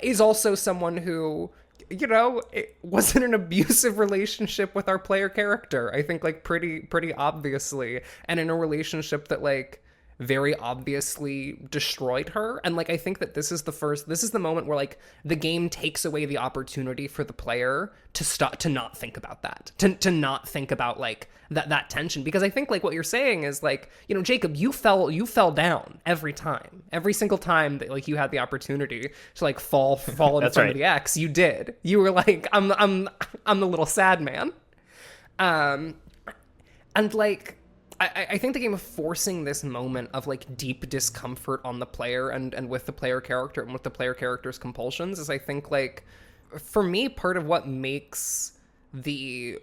is also someone who, it was in an abusive relationship with our player character, I think, like, pretty obviously, and in a relationship that, like, very obviously destroyed her. And like, I think that this is the moment where like the game takes away the opportunity for the player to not think about that, to not think about like that tension. Because I think like what you're saying is like, you know, Jacob, you fell down every single time that like you had the opportunity to like fall in front of the X, you did. You were like, I'm the little sad man. And like, I think the game of forcing this moment of like deep discomfort on the player and with the player character and with the player character's compulsions is, I think, like, for me, part of what makes the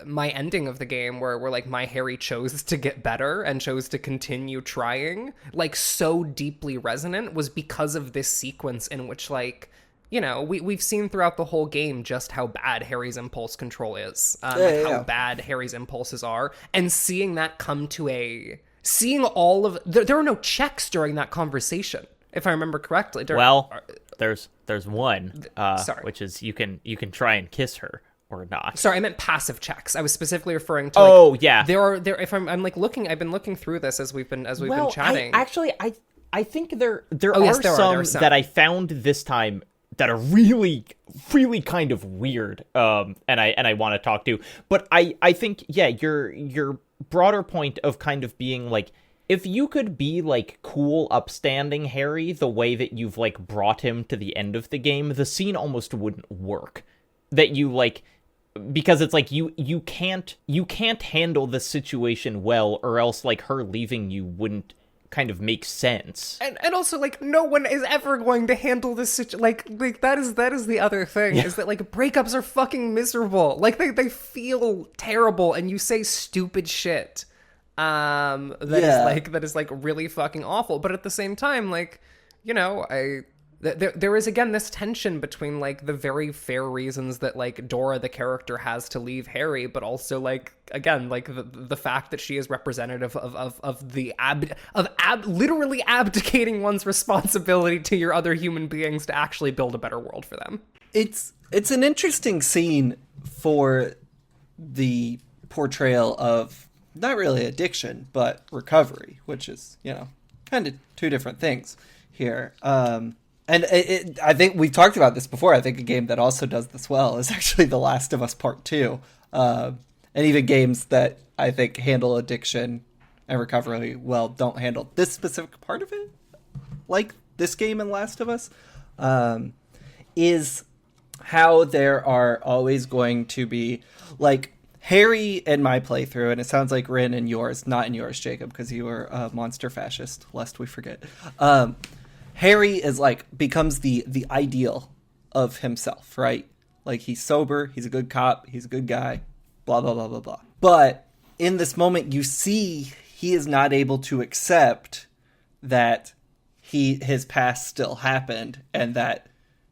my ending of the game where like my Harry chose to get better and chose to continue trying, like, so deeply resonant was because of this sequence in which, like, you know, we've seen throughout the whole game just how bad Harry's impulse control is, how bad Harry's impulses are, and seeing that come to seeing all of there are no checks during that conversation, if I remember correctly. There's one, which is you can try and kiss her or not. Sorry, I meant passive checks. I was specifically referring to. Yeah. There. If I'm like looking, I've been looking through this as we've been chatting. I think there are some that I found this time that are really, really kind of weird, and I want to talk to. But I think, yeah, your broader point of kind of being like, if you could be like cool, upstanding Harry the way that you've like brought him to the end of the game, the scene almost wouldn't work. That you like, because it's like you can't handle the situation well, or else like her leaving you wouldn't kind of make sense. And also, like, no one is ever going to handle this like that is the other thing, is that like breakups are fucking miserable. Like they feel terrible, and you say stupid shit that is like really fucking awful. But at the same time, like, you know, there is again this tension between like the very fair reasons that like Dora the character has to leave Harry, but also like, again, like the fact that she is representative of literally abdicating one's responsibility to your other human beings to actually build a better world for them. It's an interesting scene for the portrayal of not really addiction but recovery, which is, you know, kind of two different things here. And I think we've talked about this before. I think a game that also does this well is actually The Last of Us Part 2. And even games that I think handle addiction and recovery well don't handle this specific part of it, like this game in Last of Us, is how there are always going to be, like, Harry in my playthrough, and it sounds like Rin in yours, not in yours, Jacob, because you were a monster fascist, lest we forget. Harry is like becomes the ideal of himself, right? Like, he's sober, he's a good cop, he's a good guy, blah, blah, blah, blah, blah. But in this moment, you see he is not able to accept that his past still happened, and that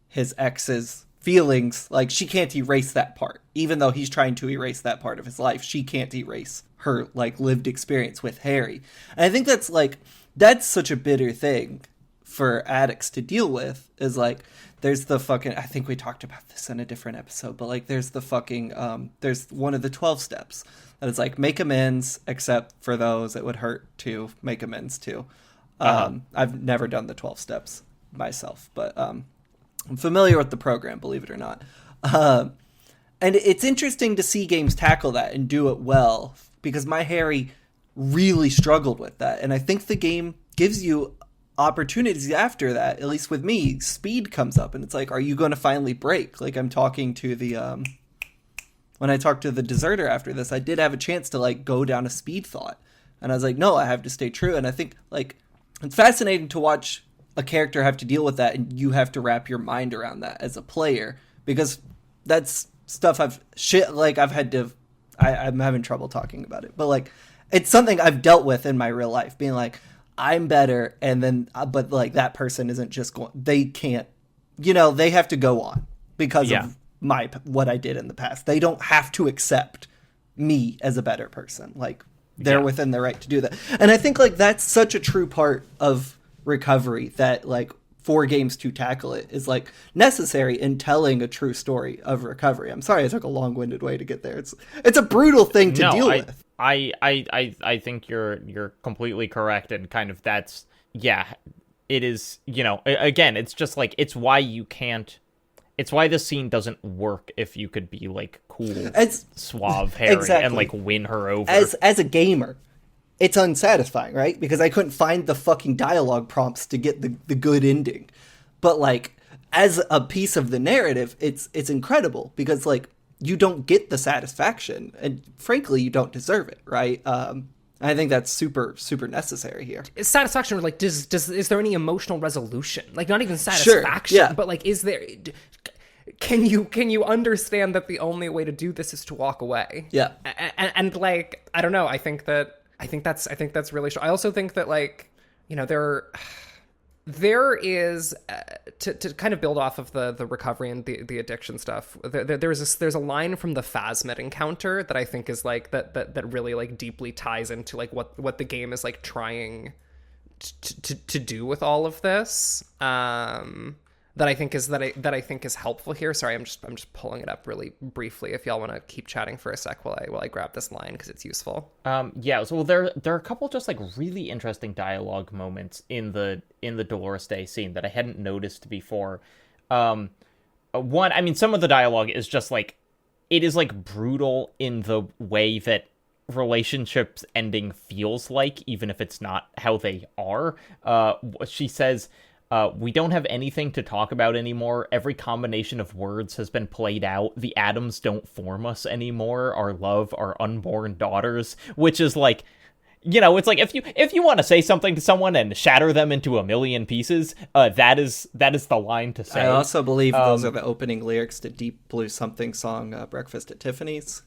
his ex's feelings, like, she can't erase that part. Even though he's trying to erase that part of his life, she can't erase her, like, lived experience with Harry. And I think that's such a bitter thing for addicts to deal with, is like, there's the fucking, I think we talked about this in a different episode, but like, there's the fucking, there's one of the 12 steps that is like, make amends, except for those it would hurt to make amends to. I've never done the 12 steps myself, but I'm familiar with the program, believe it or not. And it's interesting to see games tackle that and do it well, because my Harry really struggled with that. And I think the game gives you opportunities after that. At least with me, speed comes up, and it's like, are you going to finally break? Like, I'm talking to the when I talked to the deserter after this, I did have a chance to like go down a speed thought, and I was like, no, I have to stay true. And I think like it's fascinating to watch a character have to deal with that, and you have to wrap your mind around that as a player, because that's stuff I'm having trouble talking about it, but like, it's something I've dealt with in my real life, being like, I'm better, and then, but like, that person isn't just going, they can't, you know, they have to go on because of what I did in the past. They don't have to accept me as a better person. Like, they're within their right to do that. And I think like that's such a true part of recovery, that like for games to tackle it is like necessary in telling a true story of recovery. I'm sorry I took a long-winded way to get there. It's a brutal thing to deal with. I think you're completely correct, and kind of that's, yeah, it is, again, it's just like, it's why this scene doesn't work if you could be like cool, suave Harry exactly. and like win her over. As a gamer, it's unsatisfying, right? Because I couldn't find the fucking dialogue prompts to get the good ending. But like, as a piece of the narrative, it's incredible, because like, you don't get the satisfaction, and frankly, you don't deserve it, right? I think that's super, super necessary here. Is satisfaction, or like, is there any emotional resolution? Like, not even satisfaction, sure, yeah. But like, is there? Can you understand that the only way to do this is to walk away? Yeah, and like, I don't know. I think that's really. I also think that, like, there is to kind of build off of the recovery and the addiction stuff. There's a line from the Phasmid encounter that I think is like that really like deeply ties into like what the game is like trying to do with all of this. That I think is helpful here. Sorry, I'm just pulling it up really briefly. If y'all want to keep chatting for a sec while I grab this line, because it's useful. Yeah. So there are a couple just like really interesting dialogue moments in the Dolores Day scene that I hadn't noticed before. One, I mean, some of the dialogue is just like, it is like brutal in the way that relationships ending feels like, even if it's not how they are. She says, we don't have anything to talk about anymore. Every combination of words has been played out. The atoms don't form us anymore. Our love, our unborn daughters, which is like, it's like, if you want to say something to someone and shatter them into a million pieces, that is the line to say. I also believe those are the opening lyrics to Deep Blue Something song, Breakfast at Tiffany's.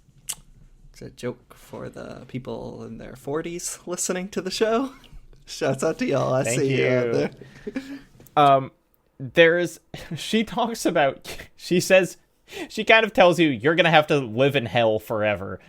It's a joke for the people in their 40s listening to the show. Shouts out to y'all. I see you out there. She kind of tells you you're going to have to live in hell forever,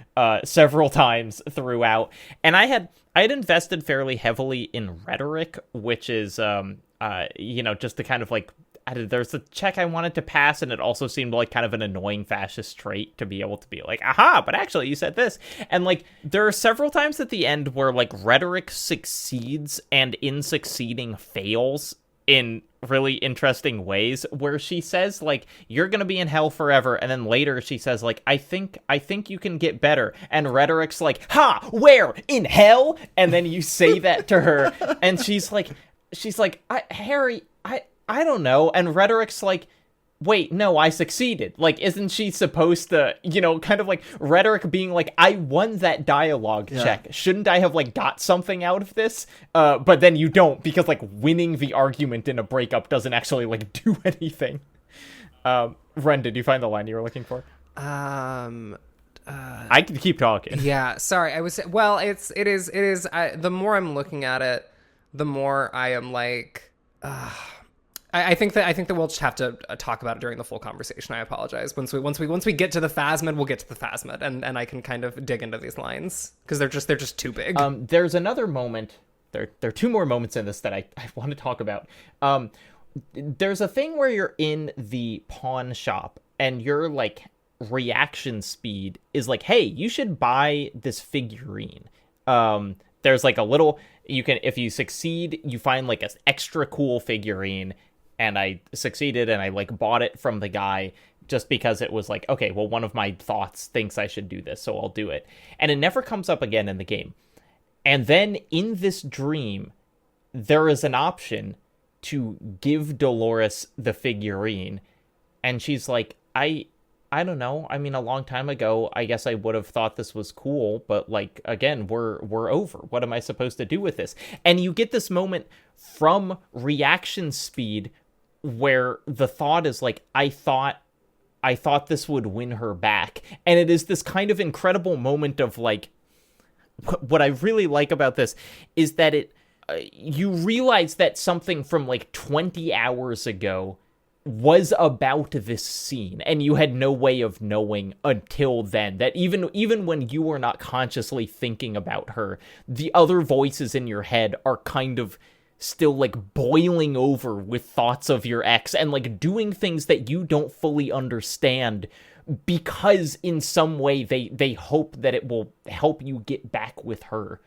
several times throughout. And I had invested fairly heavily in rhetoric, which is, just the kind of like, there's a check I wanted to pass, and it also seemed like kind of an annoying fascist trait to be able to be like, aha, but actually you said this. And like, there are several times at the end where like rhetoric succeeds and in succeeding fails in really interesting ways, where she says like, you're gonna be in hell forever, and then later she says like, I think you can get better, and rhetoric's like, ha, where, in hell? And then you say that to her, and she's like Harry, I don't know, and rhetoric's like, wait, no, I succeeded. Like, isn't she supposed to, kind of like rhetoric being like, I won that dialogue check. Shouldn't I have like got something out of this? But then you don't, because like winning the argument in a breakup doesn't actually like do anything. Ren, did you find the line you were looking for? I can keep talking. Yeah, sorry. It is. The more I'm looking at it, the more I am like, I think that we'll just have to talk about it during the full conversation. I apologize. Once we get to the Phasmid, we'll get to the Phasmid, and I can kind of dig into these lines, because they're just too big. There's another moment. There are two more moments in this that I want to talk about. There's a thing where you're in the pawn shop, and your like reaction speed is like, hey, you should buy this figurine. There's like a little, if you succeed, you find like an extra cool figurine. And I succeeded, and I like bought it from the guy just because it was like, okay, well, one of my thoughts thinks I should do this, so I'll do it. And it never comes up again in the game. And then in this dream, there is an option to give Dolores the figurine. And she's like, I don't know. I mean, a long time ago, I guess I would have thought this was cool, but like, again, we're over. What am I supposed to do with this? And you get this moment from reaction speed where the thought is like, I thought this would win her back. And it is this kind of incredible moment of like, what I really like about this is that you realize that something from like 20 hours ago was about this scene, and you had no way of knowing until then that even when you were not consciously thinking about her, the other voices in your head are kind of still like boiling over with thoughts of your ex and like doing things that you don't fully understand because in some way they hope that it will help you get back with her.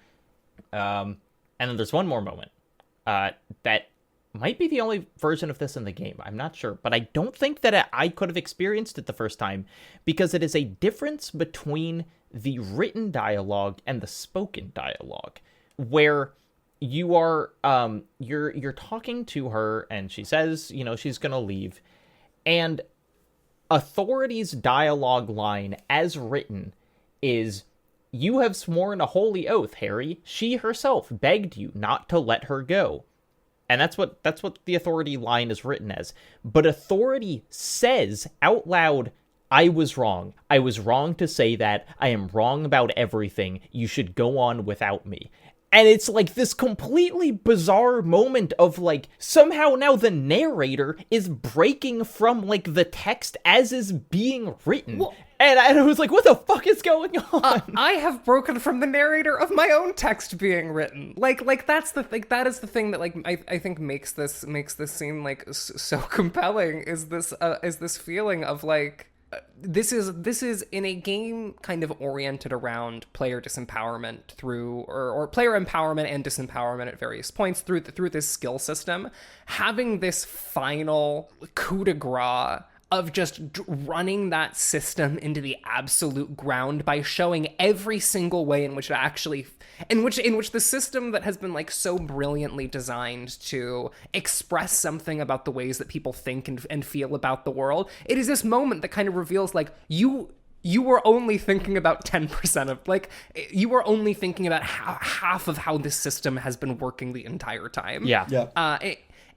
And then there's one more moment that might be the only version of this in the game. I'm not sure, but I don't think that I could have experienced it the first time, because it is a difference between the written dialogue and the spoken dialogue, where you are you're talking to her and she says, you know, she's gonna leave, and Authority's dialogue line as written is, "You have sworn a holy oath, Harry. She herself begged you not to let her go." And that's what the Authority line is written as. But Authority says out loud, "I was wrong. I was wrong to say that. I am wrong about everything. You should go on without me." And it's like this completely bizarre moment of like, somehow now the narrator is breaking from like the text as is being written. Well, and I was like, what the fuck is going on? I have broken from the narrator of my own text being written. Like that's the thing. That is the thing that like I think makes this scene like so compelling. Is this feeling of like, this is in a game kind of oriented around player disempowerment through or player empowerment and disempowerment at various points through this skill system. Having this final coup de grace of just running that system into the absolute ground by showing every single way in which the system that has been like so brilliantly designed to express something about the ways that people think and feel about the world. It is this moment that kind of reveals like you were only thinking about 10% of, like, you were only thinking about half of how this system has been working the entire time. Yeah.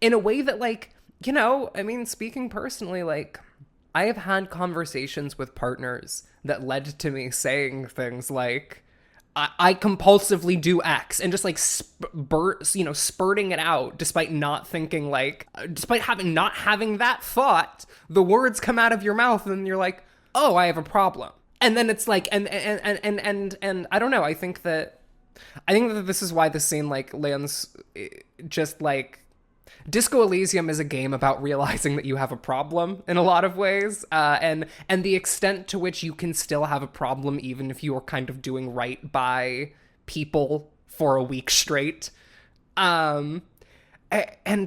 In a way that, like, you know, I mean, speaking personally, like, I have had conversations with partners that led to me saying things like, I compulsively do X, and just like spurting it out despite not thinking, like, despite not having that thought, the words come out of your mouth and you're like, oh, I have a problem. And then it's like, and I don't know, I think that this is why the scene like lands just like, Disco Elysium is a game about realizing that you have a problem in a lot of ways, and the extent to which you can still have a problem even if you are kind of doing right by people for a week straight. And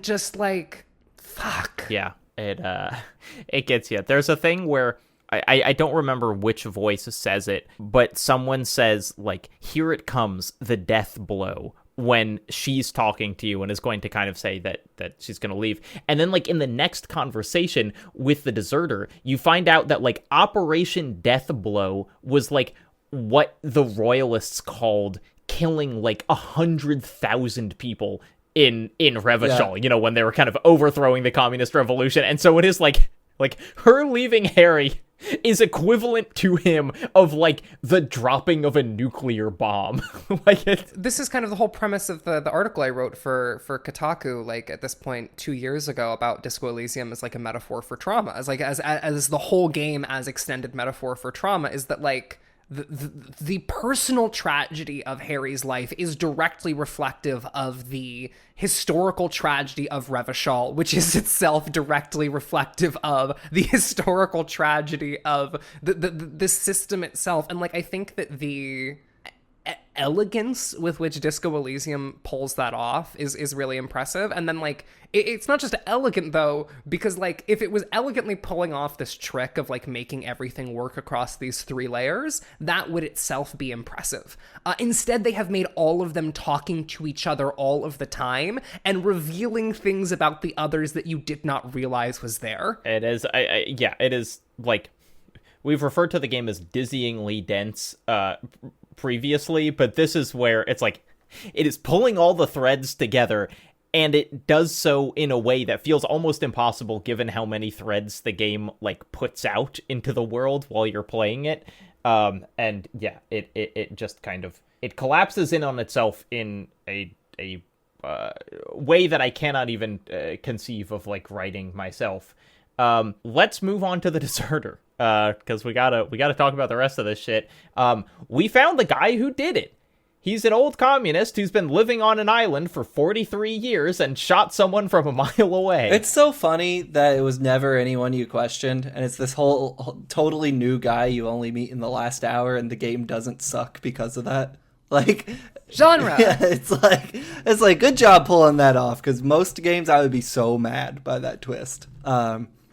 just like, fuck. Yeah, it gets you. There's a thing where I don't remember which voice says it, but someone says, like, "Here it comes, the death blow," when she's talking to you and is going to kind of say that she's going to leave. And then, like, in the next conversation with the deserter, you find out that, like, Operation Death Blow was, like, what the royalists called killing, like, 100,000 people in Revachol, you know, when they were kind of overthrowing the communist revolution. And so it is, like her leaving Harry is equivalent to him of, like, the dropping of a nuclear bomb. Like, this is kind of the whole premise of the article I wrote for Kotaku, like, at this point 2 years ago, about Disco Elysium as like a metaphor for trauma, as the whole game as extended metaphor for trauma, is that, like, the personal tragedy of Harry's life is directly reflective of the historical tragedy of Revachol, which is itself directly reflective of the historical tragedy of the system itself. And, like, I think that the elegance with which Disco Elysium pulls that off is really impressive. And then, like, it's not just elegant, though, because, like, if it was elegantly pulling off this trick of, like, making everything work across these 3 layers, that would itself be impressive. Instead, they have made all of them talking to each other all of the time and revealing things about the others that you did not realize was there. It is, it is, like, we've referred to the game as dizzyingly dense, previously, but this is where it's like, it is pulling all the threads together, and it does so in a way that feels almost impossible given how many threads the game, like, puts out into the world while you're playing it. And yeah, it just kind of, it collapses in on itself in a way that I cannot even conceive of, like, writing myself. Let's move on to the deserter, because we gotta talk about the rest of this shit. We found the guy who did it. He's an old communist who's been living on an island for 43 years and shot someone from a mile away. It's so funny that it was never anyone you questioned, and it's this whole totally new guy you only meet in the last hour, and the game doesn't suck because of that. Like, genre. Yeah, it's like good job pulling that off, because most games I would be so mad by that twist.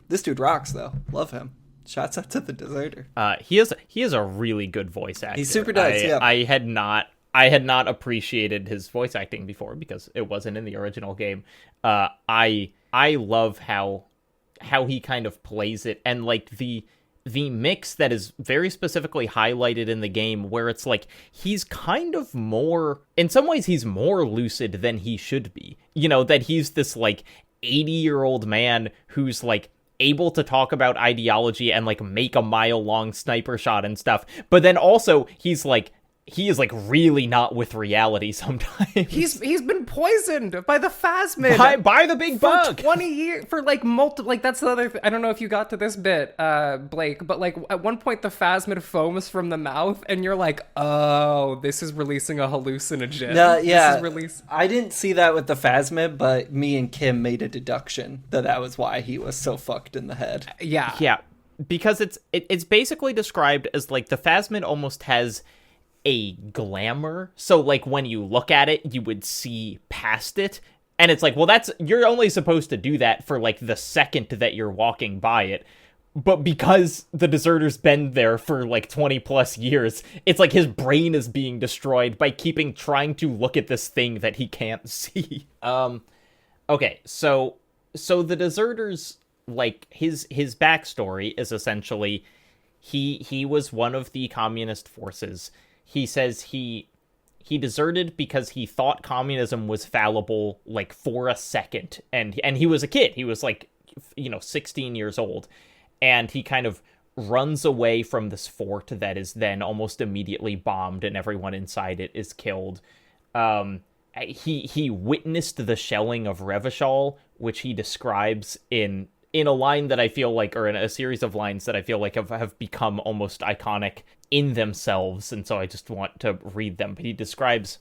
This dude rocks though. Love him. Shouts out to the Deserter. He is a really good voice actor. He super does. Yeah. I had not appreciated his voice acting before because it wasn't in the original game. I love how he kind of plays it, and like the mix that is very specifically highlighted in the game, where it's like he's kind of more, in some ways he's more lucid than he should be. You know, that he's this like 80-year-old man who's like able to talk about ideology and like make a mile-long sniper shot and stuff, but then also he is like really not with reality sometimes. He's been poisoned by the phasmid. By the big bug. 20 years, for like multiple, like that's the other I don't know if you got to this bit, Blake, but like at one point the phasmid foams from the mouth and you're like, oh, this is releasing a hallucinogen. Yeah. This is I didn't see that with the phasmid, but me and Kim made a deduction that was why he was so fucked in the head. Yeah. Yeah. Because it's basically described as like the phasmid almost has a glamour, so like when you look at it you would see past it, and it's like, well, you're only supposed to do that for like the second that you're walking by it, but because the Deserter's been there for like 20 plus years, it's like his brain is being destroyed by trying to look at this thing that he can't see. Okay, so the Deserter's like his backstory is essentially he was one of the communist forces. He says he deserted because he thought communism was fallible, like, for a second. And he was a kid. He was, like, 16 years old. And he kind of runs away from this fort that is then almost immediately bombed and everyone inside it is killed. He witnessed the shelling of Revachol, which he describes in a line that I feel like, or in a series of lines that I feel like have become almost iconic in themselves, and so I just want to read them. But he describes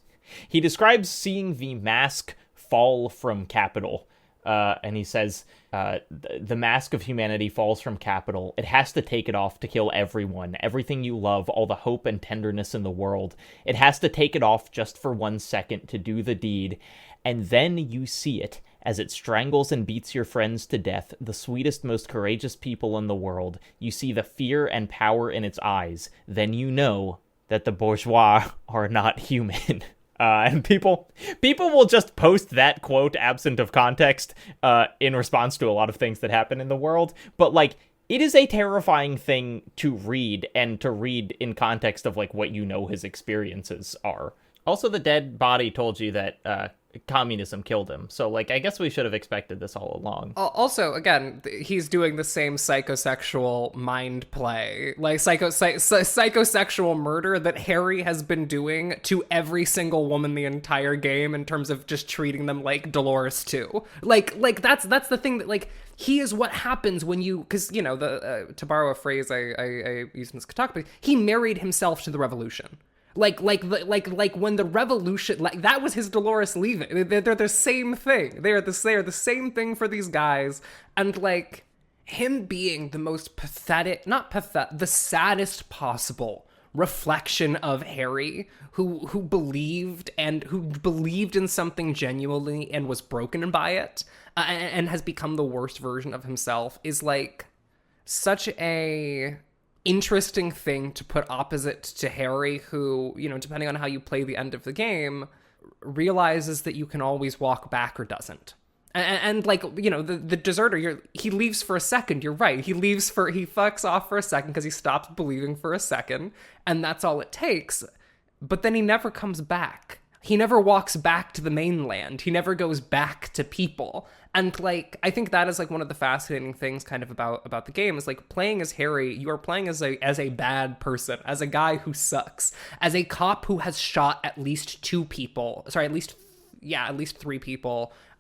seeing the mask fall from Capitol, and he says, the mask of humanity falls from Capitol. It has to take it off to kill everyone, everything you love, all the hope and tenderness in the world. It has to take it off just for 1 second to do the deed, and then you see it, as it strangles and beats your friends to death, the sweetest, most courageous people in the world. You see the fear and power in its eyes. Then you know that the bourgeois are not human. And people will just post that quote absent of context in response to a lot of things that happen in the world. But, like, it is a terrifying thing to read, and to read in context of, like, what you know his experiences are. Also, the dead body told you that communism killed him. So, like, I guess we should have expected this all along. Also, again, he's doing the same psychosexual mind play, like psychosexual murder that Harry has been doing to every single woman the entire game, in terms of just treating them like Dolores too. Like that's the thing, that, like, he is what happens when you, because, the to borrow a phrase I used in this Kotaku, he married himself to the revolution. Like when the revolution, like, that was his Dolores leaving. They're the same thing. They are the same thing for these guys. And, like, him being the most pathetic, the saddest possible reflection of Harry, who believed in something genuinely and was broken by it, and has become the worst version of himself, is, like, such a interesting thing to put opposite to Harry, who, depending on how you play the end of the game, realizes that you can always walk back or doesn't. And like, the Deserter, he leaves for a second, you're right. He fucks off for a second because he stops believing for a second, and that's all it takes. But then he never comes back. He never walks back to the mainland. He never goes back to people. And, like, I think that is, like, one of the fascinating things kind of about the game, is, like, playing as Harry, you are playing as a bad person, as a guy who sucks, as a cop who has shot at least 3 people.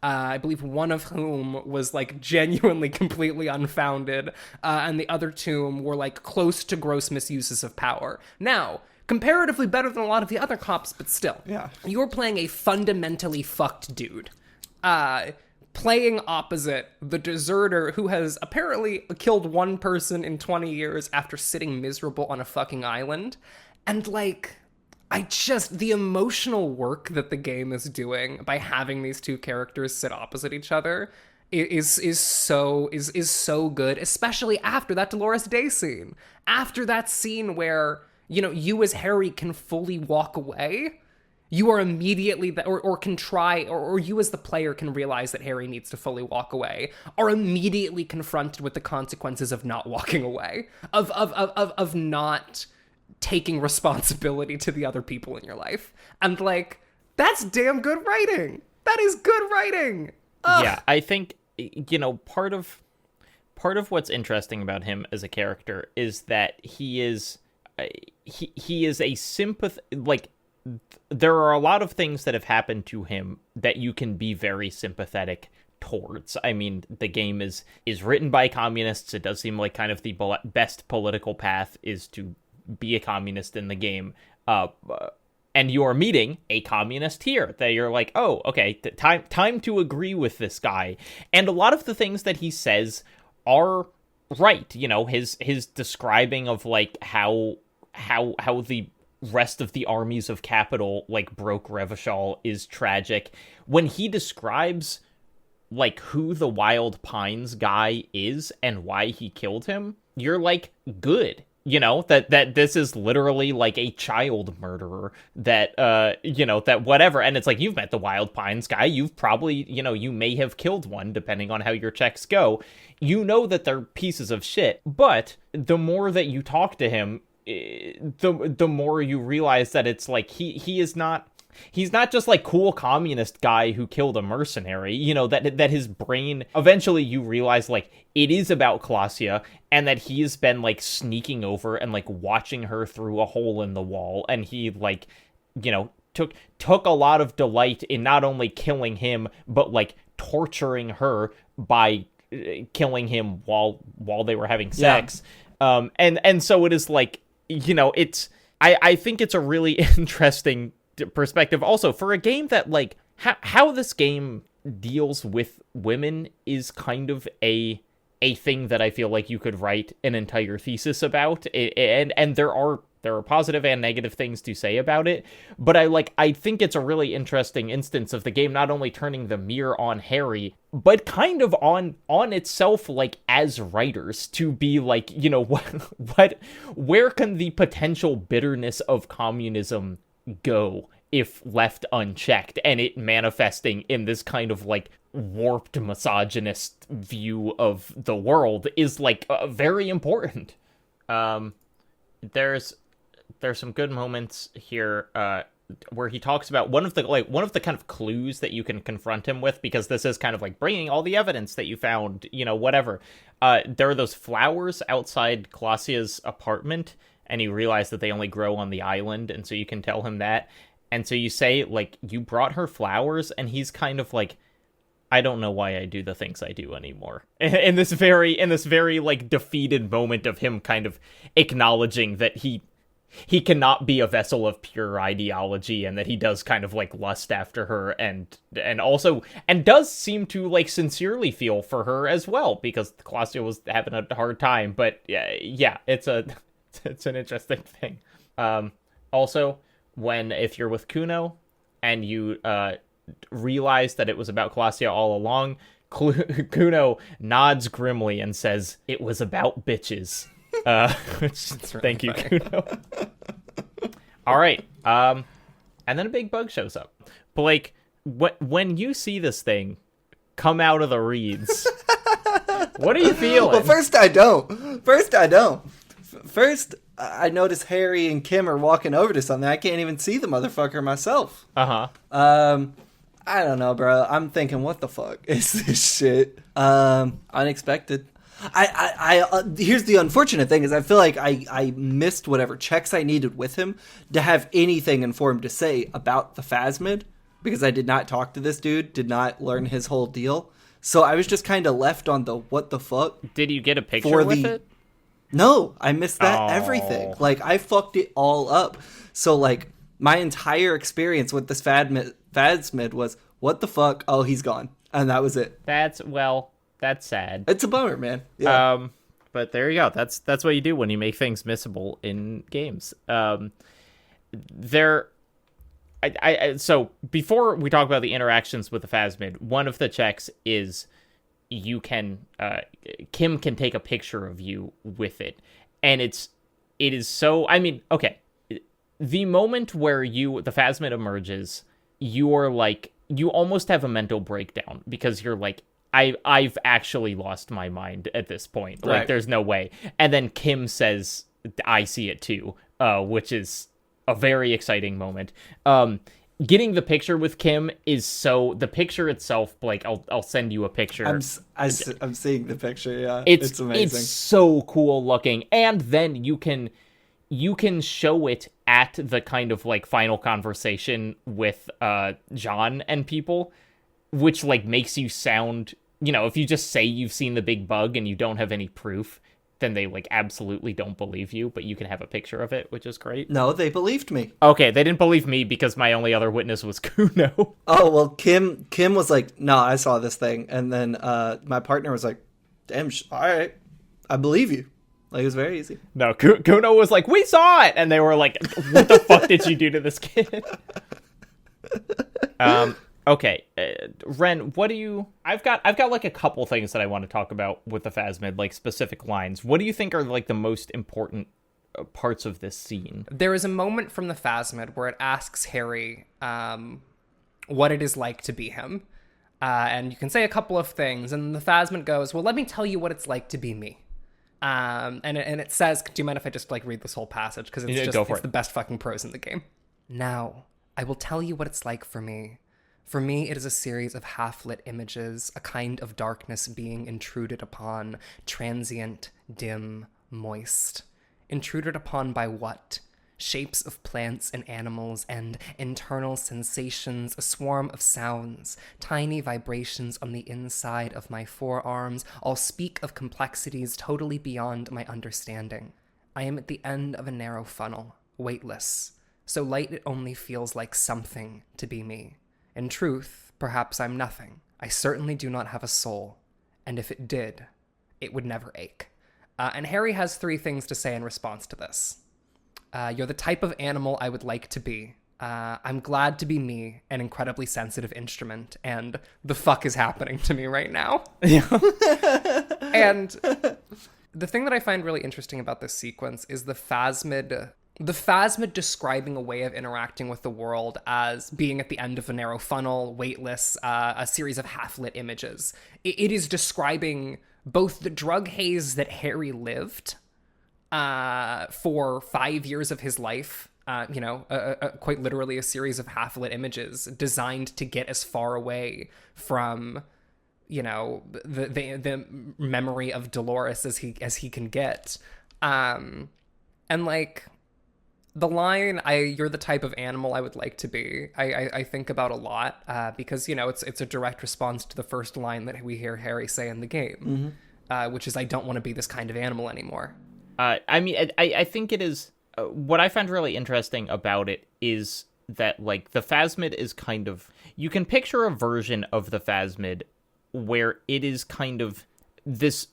I believe one of whom was, like, genuinely completely unfounded, and the other 2 were, like, close to gross misuses of power. Now, comparatively better than a lot of the other cops, but still. Yeah. You're playing a fundamentally fucked dude. Playing opposite the deserter who has apparently killed one person in 20 years after sitting miserable on a fucking island. And, like, the emotional work that the game is doing by having these two characters sit opposite each other is so good, especially after that Dolores Day scene. After that scene where, you know, you as Harry can fully walk away, you are immediately, or can try, or you as the player can realize that Harry needs to fully walk away, are immediately confronted with the consequences of not walking away, of not taking responsibility to the other people in your life. And, like, that's damn good writing. That is good writing. Ugh. Yeah, I think, you know, part of what's interesting about him as a character is that he is a like, there are a lot of things that have happened to him that you can be very sympathetic towards. I mean, the game is written by communists. It does seem like kind of the best political path is to be a communist in the game. And you're meeting a communist here that you're like, oh, okay, time to agree with this guy. And a lot of the things that he says are right. You know, his describing of, like, how the rest of the armies of Capital, like, broke Revachol is tragic. When he describes, like, who the Wild Pines guy is and why he killed him, you're like, good. You know, that this is literally like a child murderer that, you know, that whatever. And it's like, you've met the Wild Pines guy. You've probably, you know, you may have killed one, depending on how your checks go. You know that they're pieces of shit. But the more that you talk to him, the more you realize that it's like, he's not just like cool communist guy who killed a mercenary, you know, that his brain, eventually you realize, like, it is about Klaasje, and that he has been, like, sneaking over and, like, watching her through a hole in the wall, and he, like, you know, took a lot of delight in not only killing him, but, like, torturing her by killing him while they were having sex. Yeah. And so it is, like, you know, I think it's a really interesting perspective also for a game that, like, how this game deals with women is kind of a thing that I feel like you could write an entire thesis about, and there are positive and negative things to say about it, but I think it's a really interesting instance of the game not only turning the mirror on Harry, but kind of on itself, like, as writers, to be like, you know, where can the potential bitterness of communism go if left unchecked, and it manifesting in this kind of, like, warped misogynist view of the world is, like, very important. There's some good moments here where he talks about one of the kind of clues that you can confront him with, because this is kind of like bringing all the evidence that you found, you know, whatever. There are those flowers outside Klaasje's apartment, and you realize that they only grow on the island, and so you can tell him that. And so you say, like, you brought her flowers, and he's kind of like, I don't know why I do the things I do anymore. In this very like defeated moment of him kind of acknowledging that he cannot be a vessel of pure ideology, and that he does kind of, like, lust after her, and also does seem to, like, sincerely feel for her as well, because Klaasje was having a hard time. But yeah, it's an interesting thing. Also, if you're with Kuno and you realize that it was about Klaasje all along, Kuno nods grimly and says, "It was about bitches." Thank you, Kuno. All right. And then a big bug shows up. Blake, when you see this thing come out of the reeds, what are you feeling? Well, first I don't. First, I notice Harry and Kim are walking over to something. I can't even see the motherfucker myself. I don't know, bro. I'm thinking, what the fuck is this shit? Unexpected. Here's the unfortunate thing is I feel like I missed whatever checks I needed with him to have anything informed to say about the Phasmid, because I did not talk to this dude, did not learn his whole deal. So I was just kind of left on the what the fuck. Did you get a picture with it? No, I missed that Oh. everything. Like, I fucked it all up. So, like, my entire experience with this Phasmid was, what the fuck? Oh, he's gone. And that was it. That's sad. It's a bummer, man. Yeah. But there you go. That's what you do when you make things missable in games. So before we talk about the interactions with the Phasmid, one of the checks is you can Kim can take a picture of you with it, and it is so. I mean, okay, the moment where the Phasmid emerges, you almost have a mental breakdown because you're like, I've actually lost my mind at this point. Right. Like, there's no way. And then Kim says, I see it too, which is a very exciting moment. Getting the picture with Kim is the picture itself, Blake, I'll send you a picture. I'm seeing the picture, yeah. It's amazing. It's so cool looking. And then you can show it at the kind of like final conversation with John and people, which like makes you sound, if you just say you've seen the big bug and you don't have any proof, then they like absolutely don't believe you, but you can have a picture of it, which is great. No, they believed me. Okay, they didn't believe me because my only other witness was Kuno. Oh, well, Kim was like, no, I saw this thing. And then my partner was like, damn, all right, I believe you. Like, it was very easy. No, Kuno was like, we saw it! And they were like, what the fuck did you do to this kid? Okay, Ren, what do you... I've got like a couple things that I want to talk about with the Phasmid, like specific lines. What do you think are like the most important parts of this scene? There is a moment from the Phasmid where it asks Harry what it is like to be him. And you can say a couple of things, and the Phasmid goes, well, let me tell you what it's like to be me. And it says, do you mind if I just like read this whole passage? Because it's the best fucking prose in the game. Now, I will tell you what it's like for me. For me, it is a series of half-lit images, a kind of darkness being intruded upon, transient, dim, moist. Intruded upon by what? Shapes of plants and animals and internal sensations, a swarm of sounds, tiny vibrations on the inside of my forearms, all speak of complexities totally beyond my understanding. I am at the end of a narrow funnel, weightless, so light it only feels like something to be me. In truth, perhaps I'm nothing. I certainly do not have a soul, and if it did, it would never ache. And Harry has 3 things to say in response to this. You're the type of animal I would like to be. I'm glad to be me, an incredibly sensitive instrument, and the fuck is happening to me right now. Yeah. And the thing that I find really interesting about this sequence is the Phasmid describing a way of interacting with the world as being at the end of a narrow funnel, weightless, a series of half-lit images. It is describing both the drug haze that Harry lived for 5 years of his life, quite literally a series of half-lit images designed to get as far away from, the memory of Dolores as he can get. And like... The line, you're the type of animal I would like to be, I think about a lot because, it's a direct response to the first line that we hear Harry say in the game, which is, I don't want to be this kind of animal anymore. I think it is, what I find really interesting about it is that, like, the Phasmid is kind of, you can picture a version of the Phasmid where it is kind of this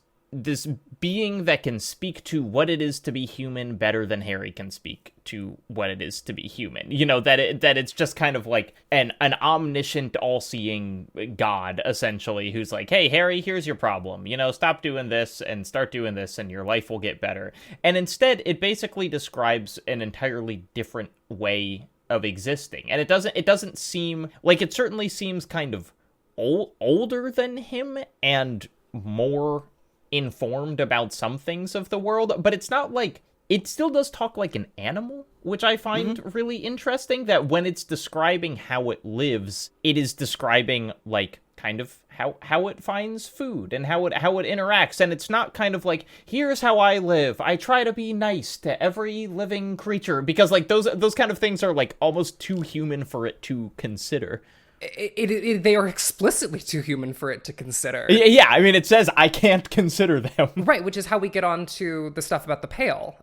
being that can speak to what it is to be human better than Harry can speak to what it is to be human. That it's just kind of like an omniscient, all-seeing God, essentially, who's like, hey, Harry, here's your problem. Stop doing this and start doing this and your life will get better. And instead, it basically describes an entirely different way of existing. And it doesn't seem like, it certainly seems kind of older than him and more informed about some things of the world, but it's not like, it still does talk like an animal, which I find really interesting, that when it's describing how it lives, it is describing like kind of how it finds food and how it interacts, and it's not kind of like, here's how I live, I try to be nice to every living creature, because like those kind of things are like almost too human for it to consider. They are explicitly too human for it to consider. Yeah, I mean, it says I can't consider them. Right, which is how we get on to the stuff about the Pale.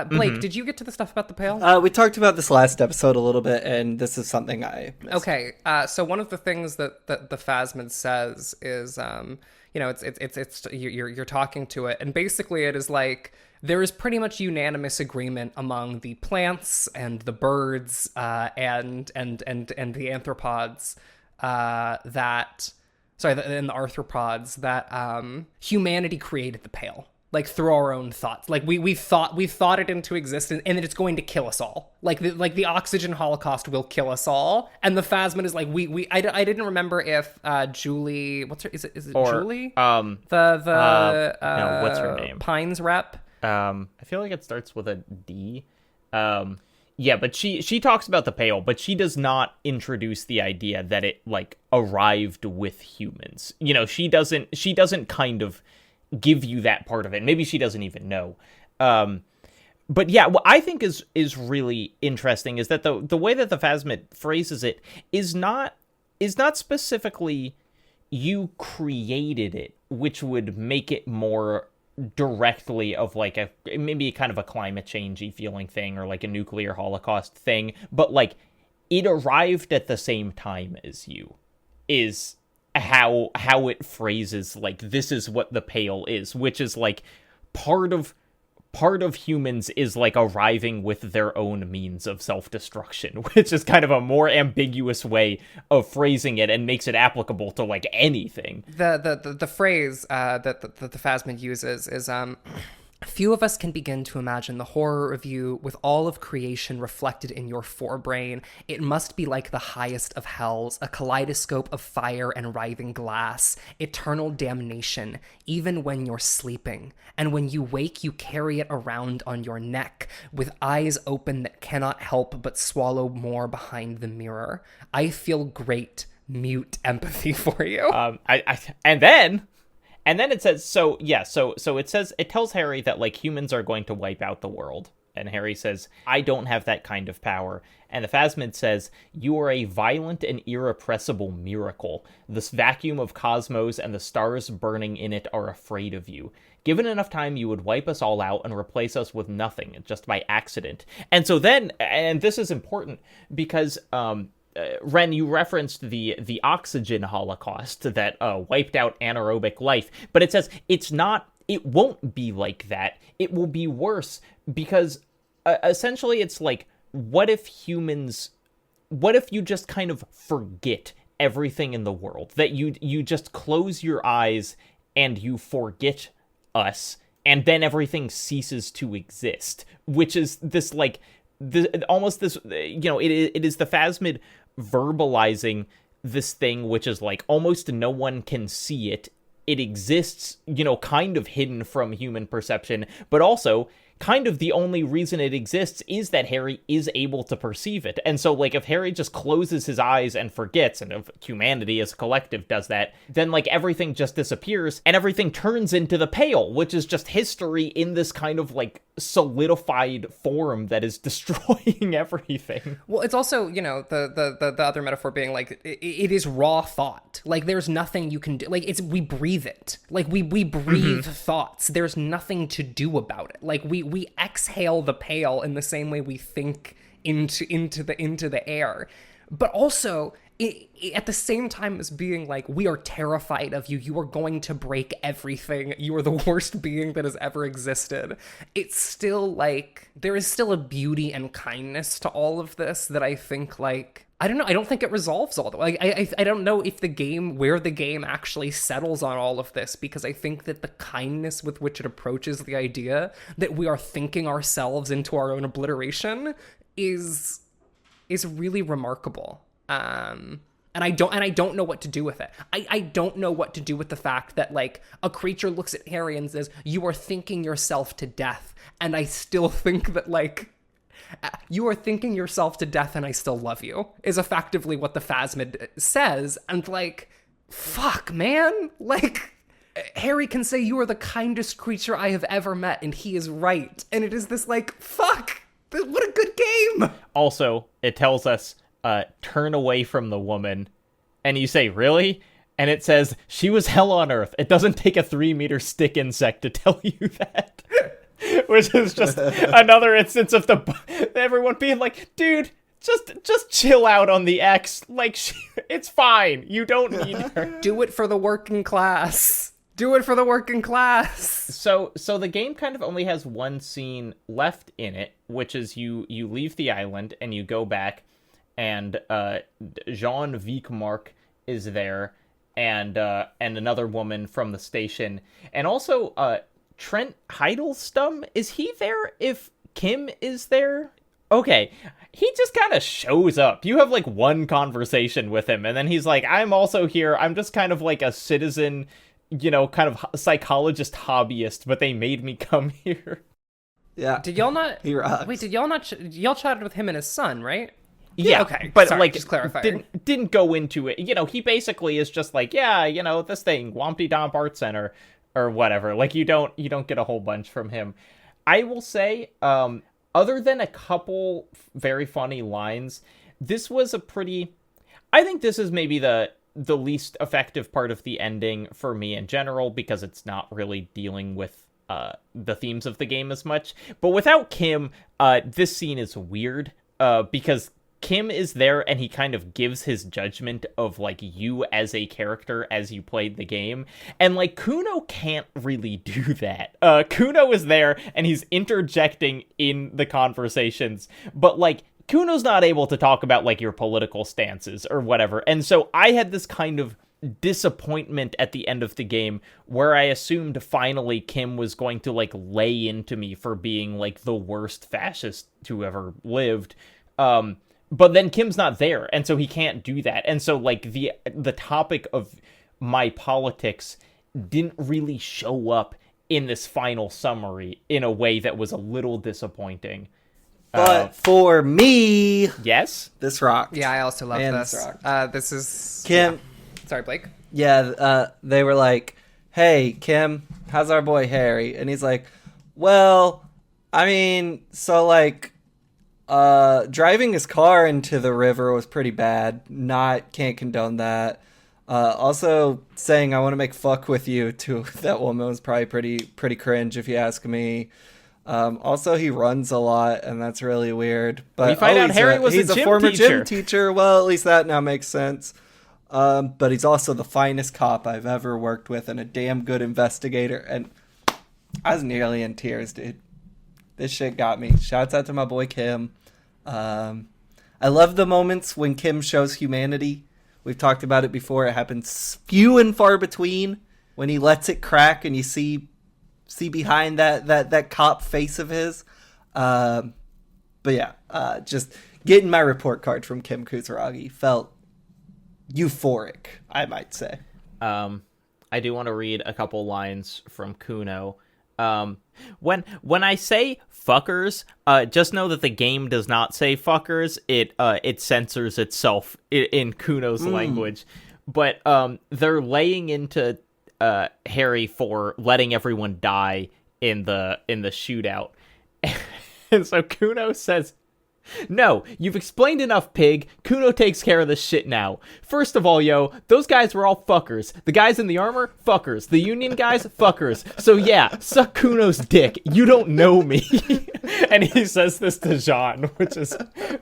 Blake, did you get to the stuff about the Pale? We talked about this last episode a little bit, and this is something I missed. Okay, so one of the things that the Phasmid says is, it's you're talking to it, and basically it is like, there is pretty much unanimous agreement among the plants and the birds and the anthropods and the arthropods that humanity created the Pale, like through our own thoughts. Like we thought it into existence, and that it's going to kill us all. Like the oxygen holocaust will kill us all. And the Phasmid is like I didn't remember if Julie, is it Julie? No, what's her name? Pines rep. I feel like it starts with a D. Yeah, but she talks about the Pale, but she does not introduce the idea that it like arrived with humans. You know, she doesn't kind of give you that part of it. Maybe she doesn't even know. But yeah, what I think is really interesting is that the way that the Phasmid phrases it is not specifically you created it, which would make it more directly of like maybe kind of a climate changey feeling thing or like a nuclear holocaust thing, but like it arrived at the same time as you is how it phrases like this is what the Pale is, which is like part of humans is like arriving with their own means of self-destruction, which is kind of a more ambiguous way of phrasing it and makes it applicable to like anything. The phrase that the Phasmid uses is few of us can begin to imagine the horror of you with all of creation reflected in your forebrain. It must be like the highest of hells, a kaleidoscope of fire and writhing glass, eternal damnation, even when you're sleeping. And when you wake, you carry it around on your neck, with eyes open that cannot help but swallow more behind the mirror. I feel great, mute empathy for you. And then it says, so it says, it tells Harry that, like, humans are going to wipe out the world. And Harry says, I don't have that kind of power. And the Phasmid says, you are a violent and irrepressible miracle. This vacuum of cosmos and the stars burning in it are afraid of you. Given enough time, you would wipe us all out and replace us with nothing, just by accident. And so then, and this is important, because, Ren, you referenced the oxygen holocaust that wiped out anaerobic life, but it says it won't be like that. It will be worse because essentially it's like, what if you just kind of forget everything in the world, that you just close your eyes and you forget us, and then everything ceases to exist, which is this like almost this, it is the Phasmid verbalizing this thing, which is like almost no one can see it. It exists, kind of hidden from human perception, but also kind of the only reason it exists is that Harry is able to perceive it. And so, like, if Harry just closes his eyes and forgets, and if humanity as a collective does that, then, like, everything just disappears, and everything turns into the Pale, which is just history in this kind of, like, solidified form that is destroying everything. Well, it's also, the other metaphor being, like, it is raw thought. Like, there's nothing you can do. Like, we breathe it. Like, we breathe thoughts. There's nothing to do about it. Like, we exhale the Pale in the same way we think into the air, but also at the same time as being like, we are terrified of you. You are going to break everything. You are the worst being that has ever existed. It's still like, there is still a beauty and kindness to all of this that I think, like, I don't know. I don't think it resolves all the way. I don't know if where the game actually settles on all of this, because I think that the kindness with which it approaches the idea that we are thinking ourselves into our own obliteration is really remarkable. And I don't know what to do with it. I don't know what to do with the fact that, like, a creature looks at Harry and says, you are thinking yourself to death. And I still think that, like, you are thinking yourself to death and I still love you, is effectively what the Phasmid says. And, like, fuck, man. Like, Harry can say, you are the kindest creature I have ever met, and he is right. And it is this, like, fuck, what a good game. Also, it tells us turn away from the woman, and you say, really? And it says, she was hell on earth. It doesn't take a 3-meter stick insect to tell you that. Which is just another instance of everyone being like, dude, just chill out on the X. Like, it's fine. You don't need her. Do it for the working class. Do it for the working class. So the game kind of only has one scene left in it, which is you leave the island and you go back, and Jean Vickmark is there, and another woman from the station, and also Trent Heidelstrom, is he there if Kim is there? Okay, he just kind of shows up. You have like one conversation with him, and then he's like, I'm also here. I'm just kind of like a citizen, kind of psychologist hobbyist, but they made me come here. Yeah. Did y'all not... He rocks. Wait, did y'all not... y'all chatted with him and his son, right? Yeah, okay. But sorry, like, just clarifying. Didn't go into it. He basically is just like, yeah, this thing, Wompty Domp Art Center, or whatever. Like, you don't get a whole bunch from him. I will say, other than a couple very funny lines, this was a pretty... I think this is maybe the least effective part of the ending for me in general, because it's not really dealing with the themes of the game as much. But without Kim, this scene is weird, because Kim is there and he kind of gives his judgment of like you as a character as you played the game, and like Kuno can't really do that. Kuno is there and he's interjecting in the conversations, but like Kuno's not able to talk about like your political stances or whatever. And so I had this kind of disappointment at the end of the game where I assumed finally Kim was going to like lay into me for being like the worst fascist to ever lived. But then Kim's not there, and so he can't do that. And so like the topic of my politics didn't really show up in this final summary in a way that was a little disappointing. But for me, yes, this rocked. Yeah, I also love Man, this. this rocked. This is Kim. Yeah. Sorry, Blake. Yeah, they were like, "Hey, Kim, how's our boy Harry?" And he's like, "Well, I mean, so like, driving his car into the river was pretty bad. Can't condone that. Also, saying I want to make fuck with you to that woman was probably pretty cringe, if you ask me. Also, he runs a lot, and that's really weird. But we find out Harry was he's a a former teacher. gym teacher. Well, at least that now makes sense. But he's also the finest cop I've ever worked with, and a damn good investigator. And I was nearly in tears, dude. This shit got me. Shouts out to my boy Kim. I love the moments when Kim shows humanity. We've talked about it before. It happens few and far between when he lets it crack and you see behind that cop face of his. But yeah, just getting my report card from Kim Kutaragi felt euphoric, I might say. I do want to read a couple lines from Kuno. When I say fuckers, just know that the game does not say fuckers. It censors itself in Kuno's language. But they're laying into Harry for letting everyone die in the shootout. And so Kuno says, "No, you've explained enough, pig. Kuno takes care of this shit now. First of all, yo, those guys were all fuckers. The guys in the armor, fuckers. The Union guys, fuckers. So yeah, suck Kuno's dick. You don't know me." And he says this to Jean, which is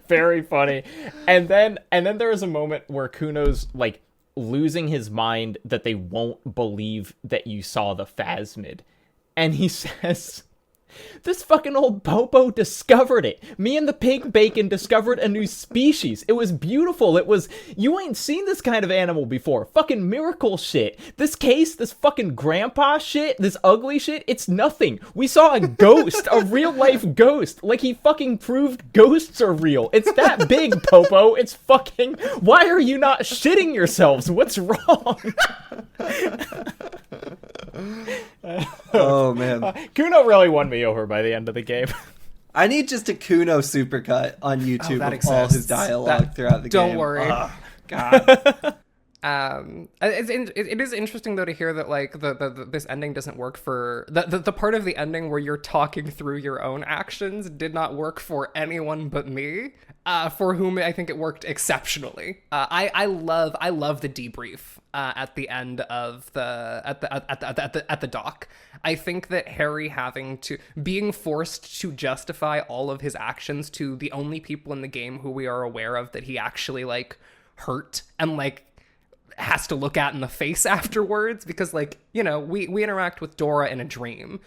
very funny. And then there is a moment where Kuno's like losing his mind that they won't believe that you saw the phasmid. And he says, "This fucking old Popo discovered it. Me and the pig bacon discovered a new species. It was beautiful. You ain't seen this kind of animal before. Fucking miracle shit. This case, this fucking grandpa shit, this ugly shit, it's nothing. We saw a ghost, a real life ghost. Like he fucking proved ghosts are real. It's that big, Popo. It's fucking, why are you not shitting yourselves? What's wrong?" Oh man, Kuno really won me over by the end of the game. I need just a Kuno supercut on YouTube that of all exists. his dialogue throughout the game. Don't worry. Oh, God. It is interesting though to hear that like this ending doesn't work for the part of the ending where you're talking through your own actions did not work for anyone but me, for whom I think it worked exceptionally. I love the debrief at the end of at the dock. I think that Harry being forced to justify all of his actions to the only people in the game who we are aware of that he actually like hurt and like has to look at in the face afterwards, because like, you know, we interact with Dora in a dream.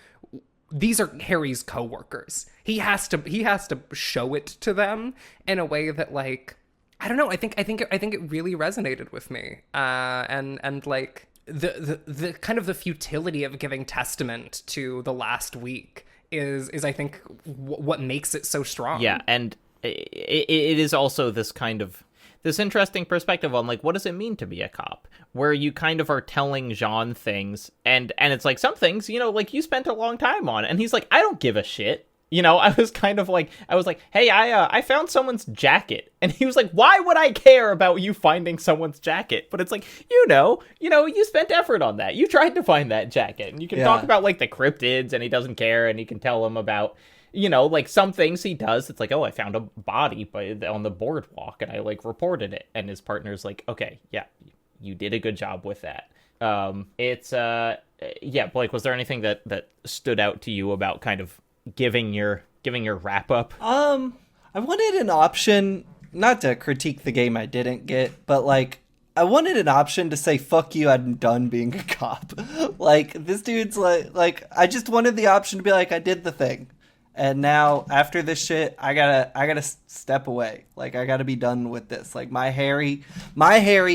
These are Harry's coworkers. He has to show it to them in a way that like, I don't know, I think it really resonated with me. And like the kind of the futility of giving testament to the last week is I think what makes it so strong. Yeah, and it is also this interesting perspective on, like, what does it mean to be a cop? Where you kind of are telling Jean things, and it's like, some things, you know, like, you spent a long time on, and he's like, I don't give a shit. You know, I was like, hey, I found someone's jacket. And he was like, why would I care about you finding someone's jacket? But it's like, you know, you spent effort on that. You tried to find that jacket. And you can talk about, like, the cryptids, and he doesn't care, and you can tell him about, you know, like, some things he does. It's like, oh, I found a body on the boardwalk, and I, like, reported it. And his partner's like, okay, yeah, you did a good job with that. Blake, was there anything that stood out to you about kind of giving your wrap up? I wanted an option, not to critique the game I didn't get, but, like, I wanted an option to say, fuck you, I'm done being a cop. Like, this dude's like, I just wanted the option to be like, I did the thing. And now, after this shit, I gotta step away. Like, I gotta be done with this. Like, my Harry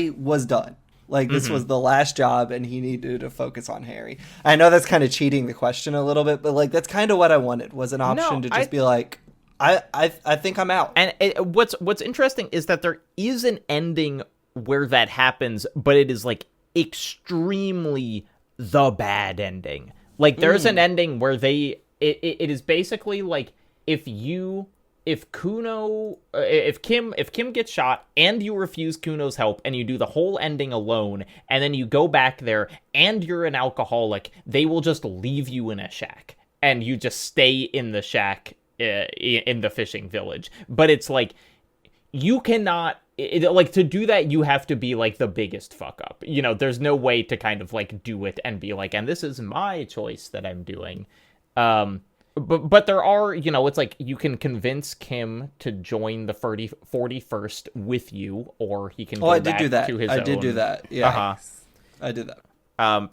was done. Like, this was the last job, and he needed to focus on Harry. I know that's kind of cheating the question a little bit, but, like, that's kind of what I wanted, was an option to just be like, I think I'm out. And what's interesting is that there is an ending where that happens, but it is, like, extremely the bad ending. Like, there's an ending where it is basically like, if Kim gets shot and you refuse Kuno's help and you do the whole ending alone, and then you go back there and you're an alcoholic, they will just leave you in a shack and you just stay in the shack in the fishing village. But it's like, you cannot, like, to do that, you have to be like the biggest fuck up. You know, there's no way to kind of like do it and be like, and this is my choice that I'm doing. But there are, you know, it's like, you can convince Kim to join the 41st with you, or he can go back to his own. I did do that. Yeah. I did that.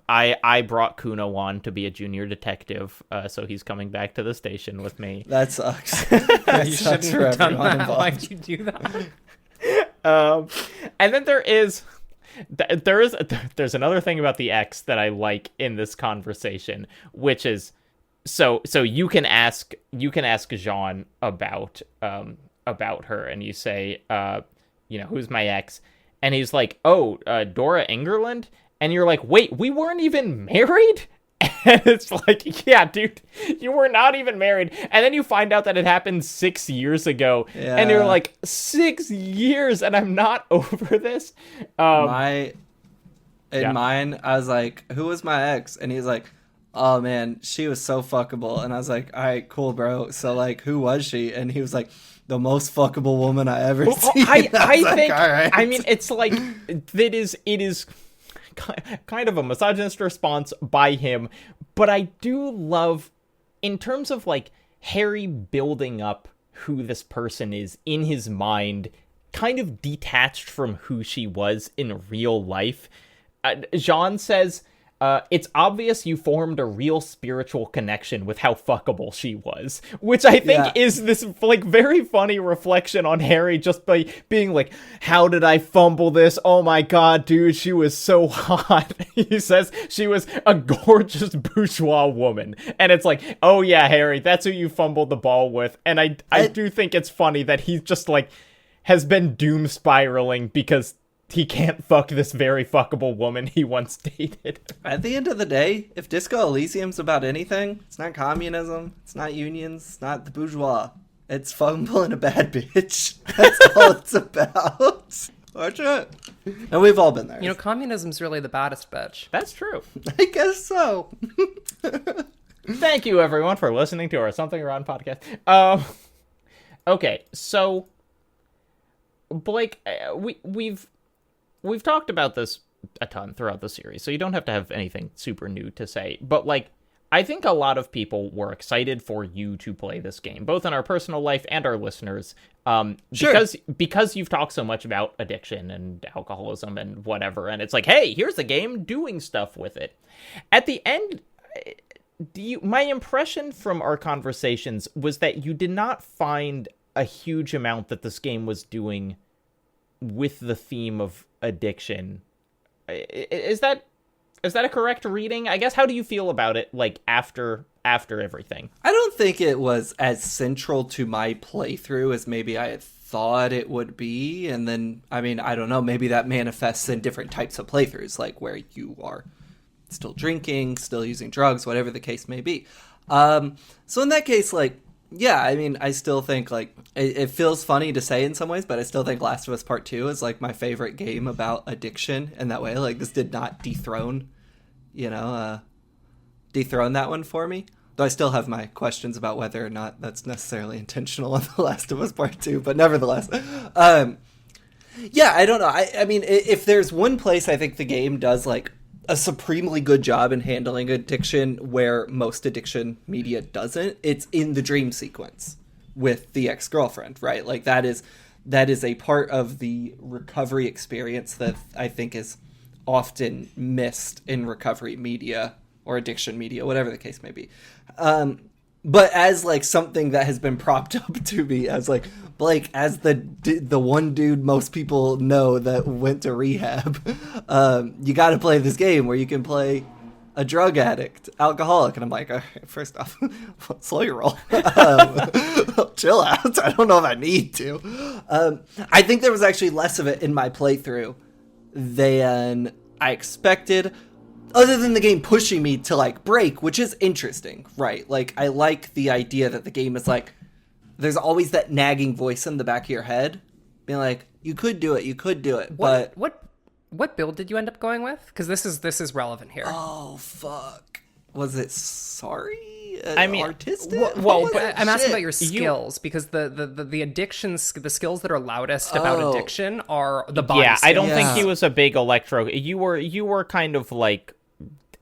I brought Kuno on to be a junior detective, so he's coming back to the station with me. That sucks. That sucks for everyone involved. Why'd you do that? And then there's another thing about the ex that I like in this conversation, which is, so you can ask Jean about her, and you say, you know, who's my ex? And he's like, oh, Dora Engerland? And you're like, wait, we weren't even married? And it's like, yeah, dude, you were not even married. And then you find out that it happened 6 years ago. Yeah. And you're like, 6 years, and I'm not over this? Mine, I was like, who was my ex? And he's like, oh man, she was so fuckable. And I was like, all right, cool, bro. So, like, who was she? And he was like, the most fuckable woman I ever seen. I think, all right. I mean, it's like, it is kind of a misogynist response by him, but I do love, in terms of like Harry building up who this person is in his mind, kind of detached from who she was in real life. Jean says, it's obvious you formed a real spiritual connection with how fuckable she was, which I think is this like very funny reflection on Harry, just by being like, how did I fumble this? Oh my god, dude, she was so hot. He says she was a gorgeous bourgeois woman, and it's like, oh yeah, Harry, that's who you fumbled the ball with. And I do think it's funny that he's just like has been doom spiraling because he can't fuck this very fuckable woman he once dated. At the end of the day, if Disco Elysium's about anything, it's not communism, it's not unions, it's not the bourgeois. It's fumbling a bad bitch. That's all it's about. Watch it. And we've all been there. You know, communism's really the baddest bitch. That's true. I guess so. Thank you, everyone, for listening to our Something Rotten podcast. Okay, so Blake, we've talked about this a ton throughout the series, so you don't have to have anything super new to say. But like, I think a lot of people were excited for you to play this game, both in our personal life and our listeners, because you've talked so much about addiction and alcoholism and whatever, and it's like, hey, here's a game doing stuff with it. At the end, my impression from our conversations was that you did not find a huge amount that this game was doing with the theme of addiction. Is that a correct reading? I guess, how do you feel about it, like, after everything? I don't think it was as central to my playthrough as maybe I had thought it would be. And then, I mean, I don't know, maybe that manifests in different types of playthroughs, like where you are still drinking, still using drugs, whatever the case may be. So in that case, like, yeah, I mean, I still think, like, it feels funny to say in some ways, but I still think Last of Us Part 2 is, like, my favorite game about addiction in that way. Like, this did not dethrone that one for me. Though I still have my questions about whether or not that's necessarily intentional in The Last of Us Part 2, but nevertheless. Yeah, I don't know. I mean, if there's one place I think the game does, like, a supremely good job in handling addiction where most addiction media doesn't, it's in the dream sequence with the ex-girlfriend, right? Like, that is a part of the recovery experience that I think is often missed in recovery media or addiction media, whatever the case may be. But as, like, something that has been propped up to me as, like, Blake, as the one dude most people know that went to rehab, you got to play this game where you can play a drug addict, alcoholic. And I'm like, first off, slow your roll. Chill out. I don't know if I need to. I think there was actually less of it in my playthrough than I expected, other than the game pushing me to, like, break, which is interesting, right? Like, I like the idea that the game is, like, there's always that nagging voice in the back of your head being like, you could do it, but... What build did you end up going with? Because this is relevant here. Oh, fuck. Was it sorry? I mean, artistic? Well, but I'm asking about your skills, because the addictions, the skills that are loudest about addiction are the body skills. I don't think he was a big electro. You were kind of like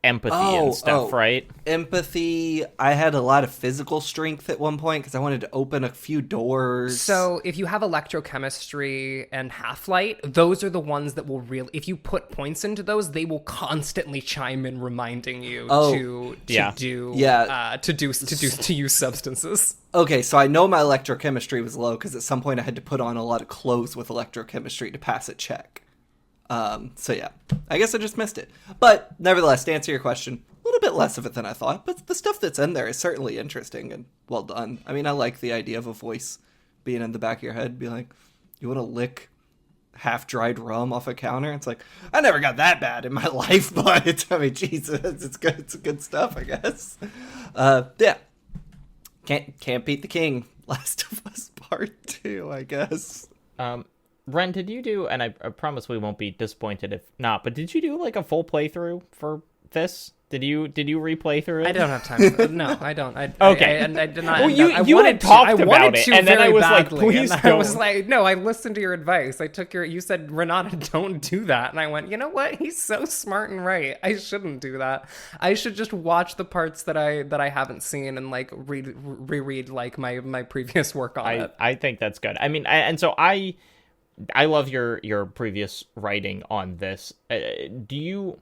empathy and stuff, right? Empathy. I had a lot of physical strength at one point because I wanted to open a few doors. So if you have electrochemistry and half-light, those are the ones that will really, if you put points into those, they will constantly chime in reminding you to use substances. Okay, so I know my electrochemistry was low because at some point I had to put on a lot of clothes with electrochemistry to pass a check. So yeah, I guess I just missed it. But nevertheless, to answer your question, a little bit less of it than I thought, but the stuff that's in there is certainly interesting and well done. I mean, I like the idea of a voice being in the back of your head, be like, you want to lick half-dried rum off a counter? It's like, I never got that bad in my life, but I mean, Jesus, it's good. It's good stuff, I guess. Yeah. Can't beat the king. Last of Us Part 2, I guess. Ren, did you do, and I promise we won't be disappointed if not, but did you do like a full playthrough for this? Did you replay through it? I don't have time for it. No, I don't. Okay. I did not. Well, you had talked about it, and then I was like, please don't. I was like, no, I listened to your advice. You said, Renata, don't do that. And I went, you know what? He's so smart and right. I shouldn't do that. I should just watch the parts that I haven't seen and like reread like my previous work on it. I think that's good. I mean, I love your previous writing on this. Do you,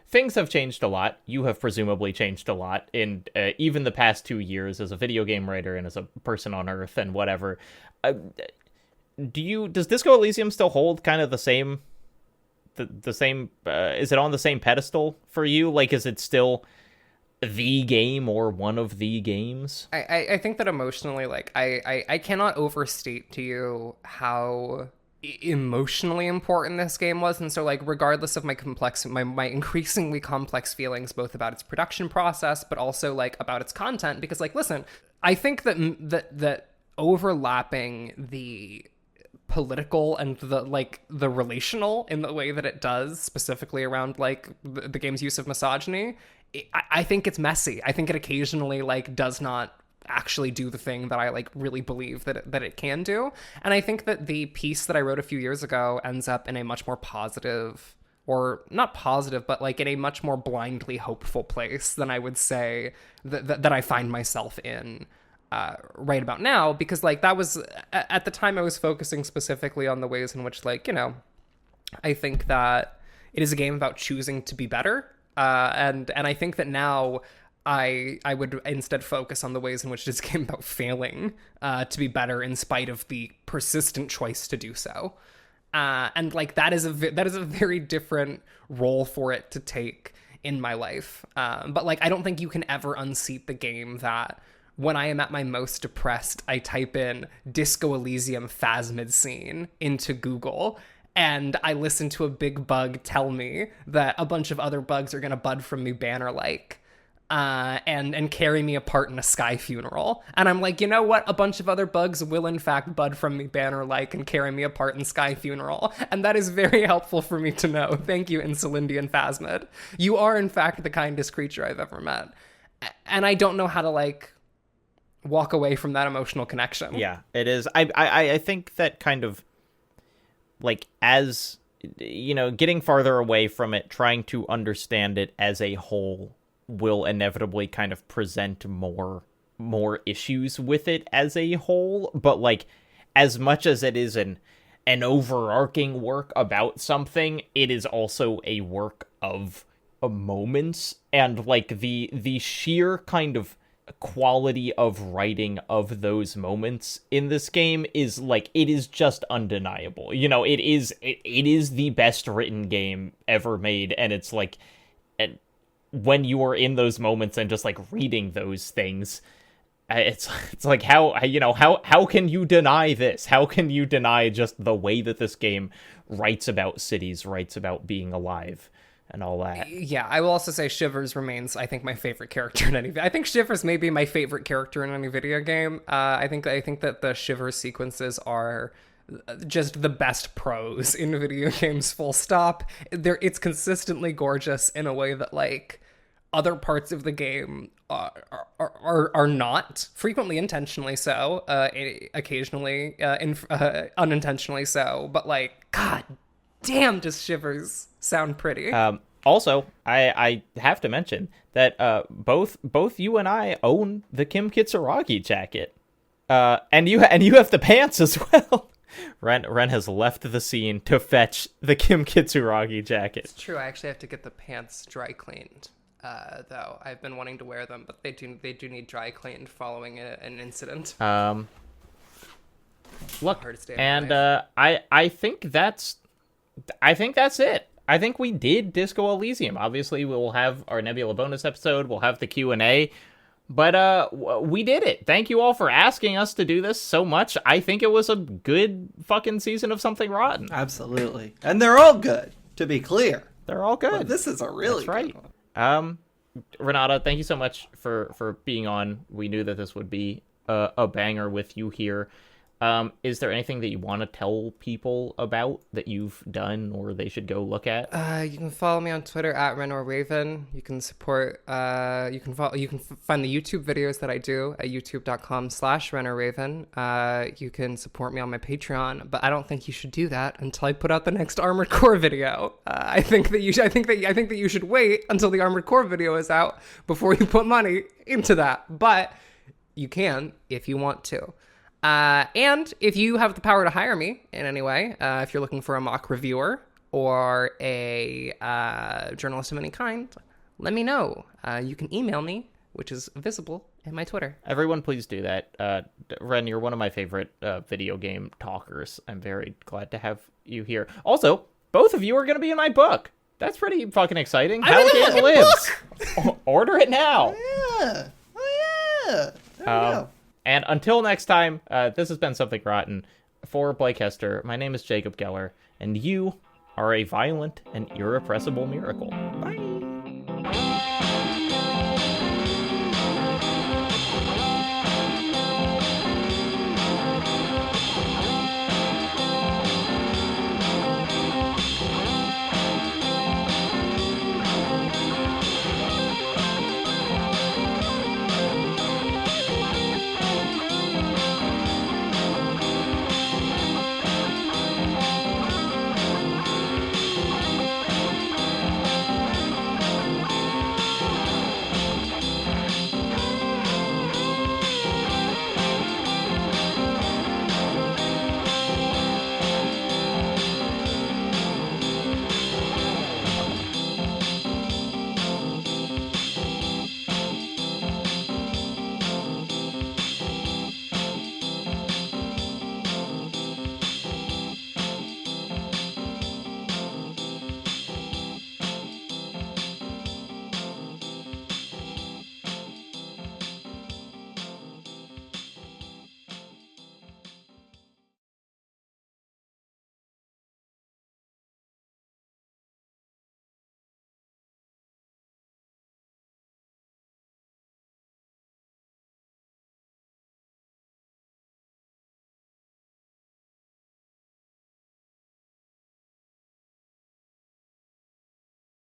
things have changed a lot. You have presumably changed a lot in even the past 2 years as a video game writer and as a person on Earth and whatever. Does Disco Elysium still hold kind of the same, is it on the same pedestal for you? Like, is it still the game or one of the games? I think that emotionally, like, I cannot overstate to you how emotionally important this game was. And so, like, regardless of my increasingly complex feelings, both about its production process, but also like about its content, because, like, listen, I think that overlapping the political and the relational in the way that it does, specifically around like the game's use of misogyny, I think it's messy. I think it occasionally like does not actually do the thing that I like really believe that it can do. And I think that the piece that I wrote a few years ago ends up in a much more positive, or not positive, but like in a much more blindly hopeful place than I would say that I find myself in right about now, because like that was at the time I was focusing specifically on the ways in which, like, you know, I think that it is a game about choosing to be better, and I think that now I would instead focus on the ways in which it is a game about failing to be better in spite of the persistent choice to do so, and like that is a very different role for it to take in my life, but like I don't think you can ever unseat the game that when I am at my most depressed, I type in Disco Elysium Phasmid scene into Google, and I listen to a big bug tell me that a bunch of other bugs are going to bud from me banner-like, and carry me apart in a sky funeral. And I'm like, you know what? A bunch of other bugs will in fact bud from me banner-like and carry me apart in sky funeral. And that is very helpful for me to know. Thank you, Insulindian Phasmid. You are in fact the kindest creature I've ever met. And I don't know how to like walk away from that emotional connection. Yeah, it is. I think that kind of like, as you know, getting farther away from it, trying to understand it as a whole will inevitably kind of present more issues with it as a whole. But like, as much as it is an overarching work about something, it is also a work of moments, and like the sheer kind of quality of writing of those moments in this game is like, it is just undeniable. You know, it is the best written game ever made, and it's like, and when you are in those moments and just like reading those things, it's like, how can you deny this? How can you deny just the way that this game writes about cities, writes about being alive, and all that? Yeah, I will also say Shivers remains, I think, my favorite character in any. I think Shivers may be my favorite character in any video game. I think that the Shivers sequences are just the best prose in video games, full stop. It's consistently gorgeous in a way that like other parts of the game are not, frequently intentionally so, occasionally unintentionally so, but like, god damn, does Shivers sound pretty. Also, I have to mention that both you and I own the Kim Kitsuragi jacket, and you have the pants as well. Ren has left the scene to fetch the Kim Kitsuragi jacket. It's true. I actually have to get the pants dry cleaned, though. I've been wanting to wear them, but they do need dry cleaned following an incident. Look, and I think that's it. I think we did Disco Elysium. Obviously, we'll have our Nebula bonus episode. We'll have the Q&A. But we did it. Thank you all for asking us to do this so much. I think it was a good fucking season of Something Rotten. Absolutely. And they're all good, to be clear. They're all good. But this is a really good one. Renata, thank you so much for being on. We knew that this would be a banger with you here. Is there anything that you want to tell people about that you've done or they should go look at? You can follow me on Twitter at RenOrRaven. You can support, you can find the YouTube videos that I do at youtube.com/RenOrRaven. You can support me on my Patreon, but I don't think you should do that until I put out the next Armored Core video. I think that you should wait until the Armored Core video is out before you put money into that. But you can if you want to. And if you have the power to hire me in any way, if you're looking for a mock reviewer or a journalist of any kind, let me know. You can email me, which is visible in my Twitter. Everyone, please do that. Ren, you're one of my favorite video game talkers. I'm very glad to have you here. Also, both of you are going to be in my book. That's pretty fucking exciting. How a Game Lives. Order it now. Yeah. Oh, yeah. There we go. And until next time, this has been Something Rotten. For Blake Hester, my name is Jacob Geller, and you are a violent and irrepressible miracle. Bye.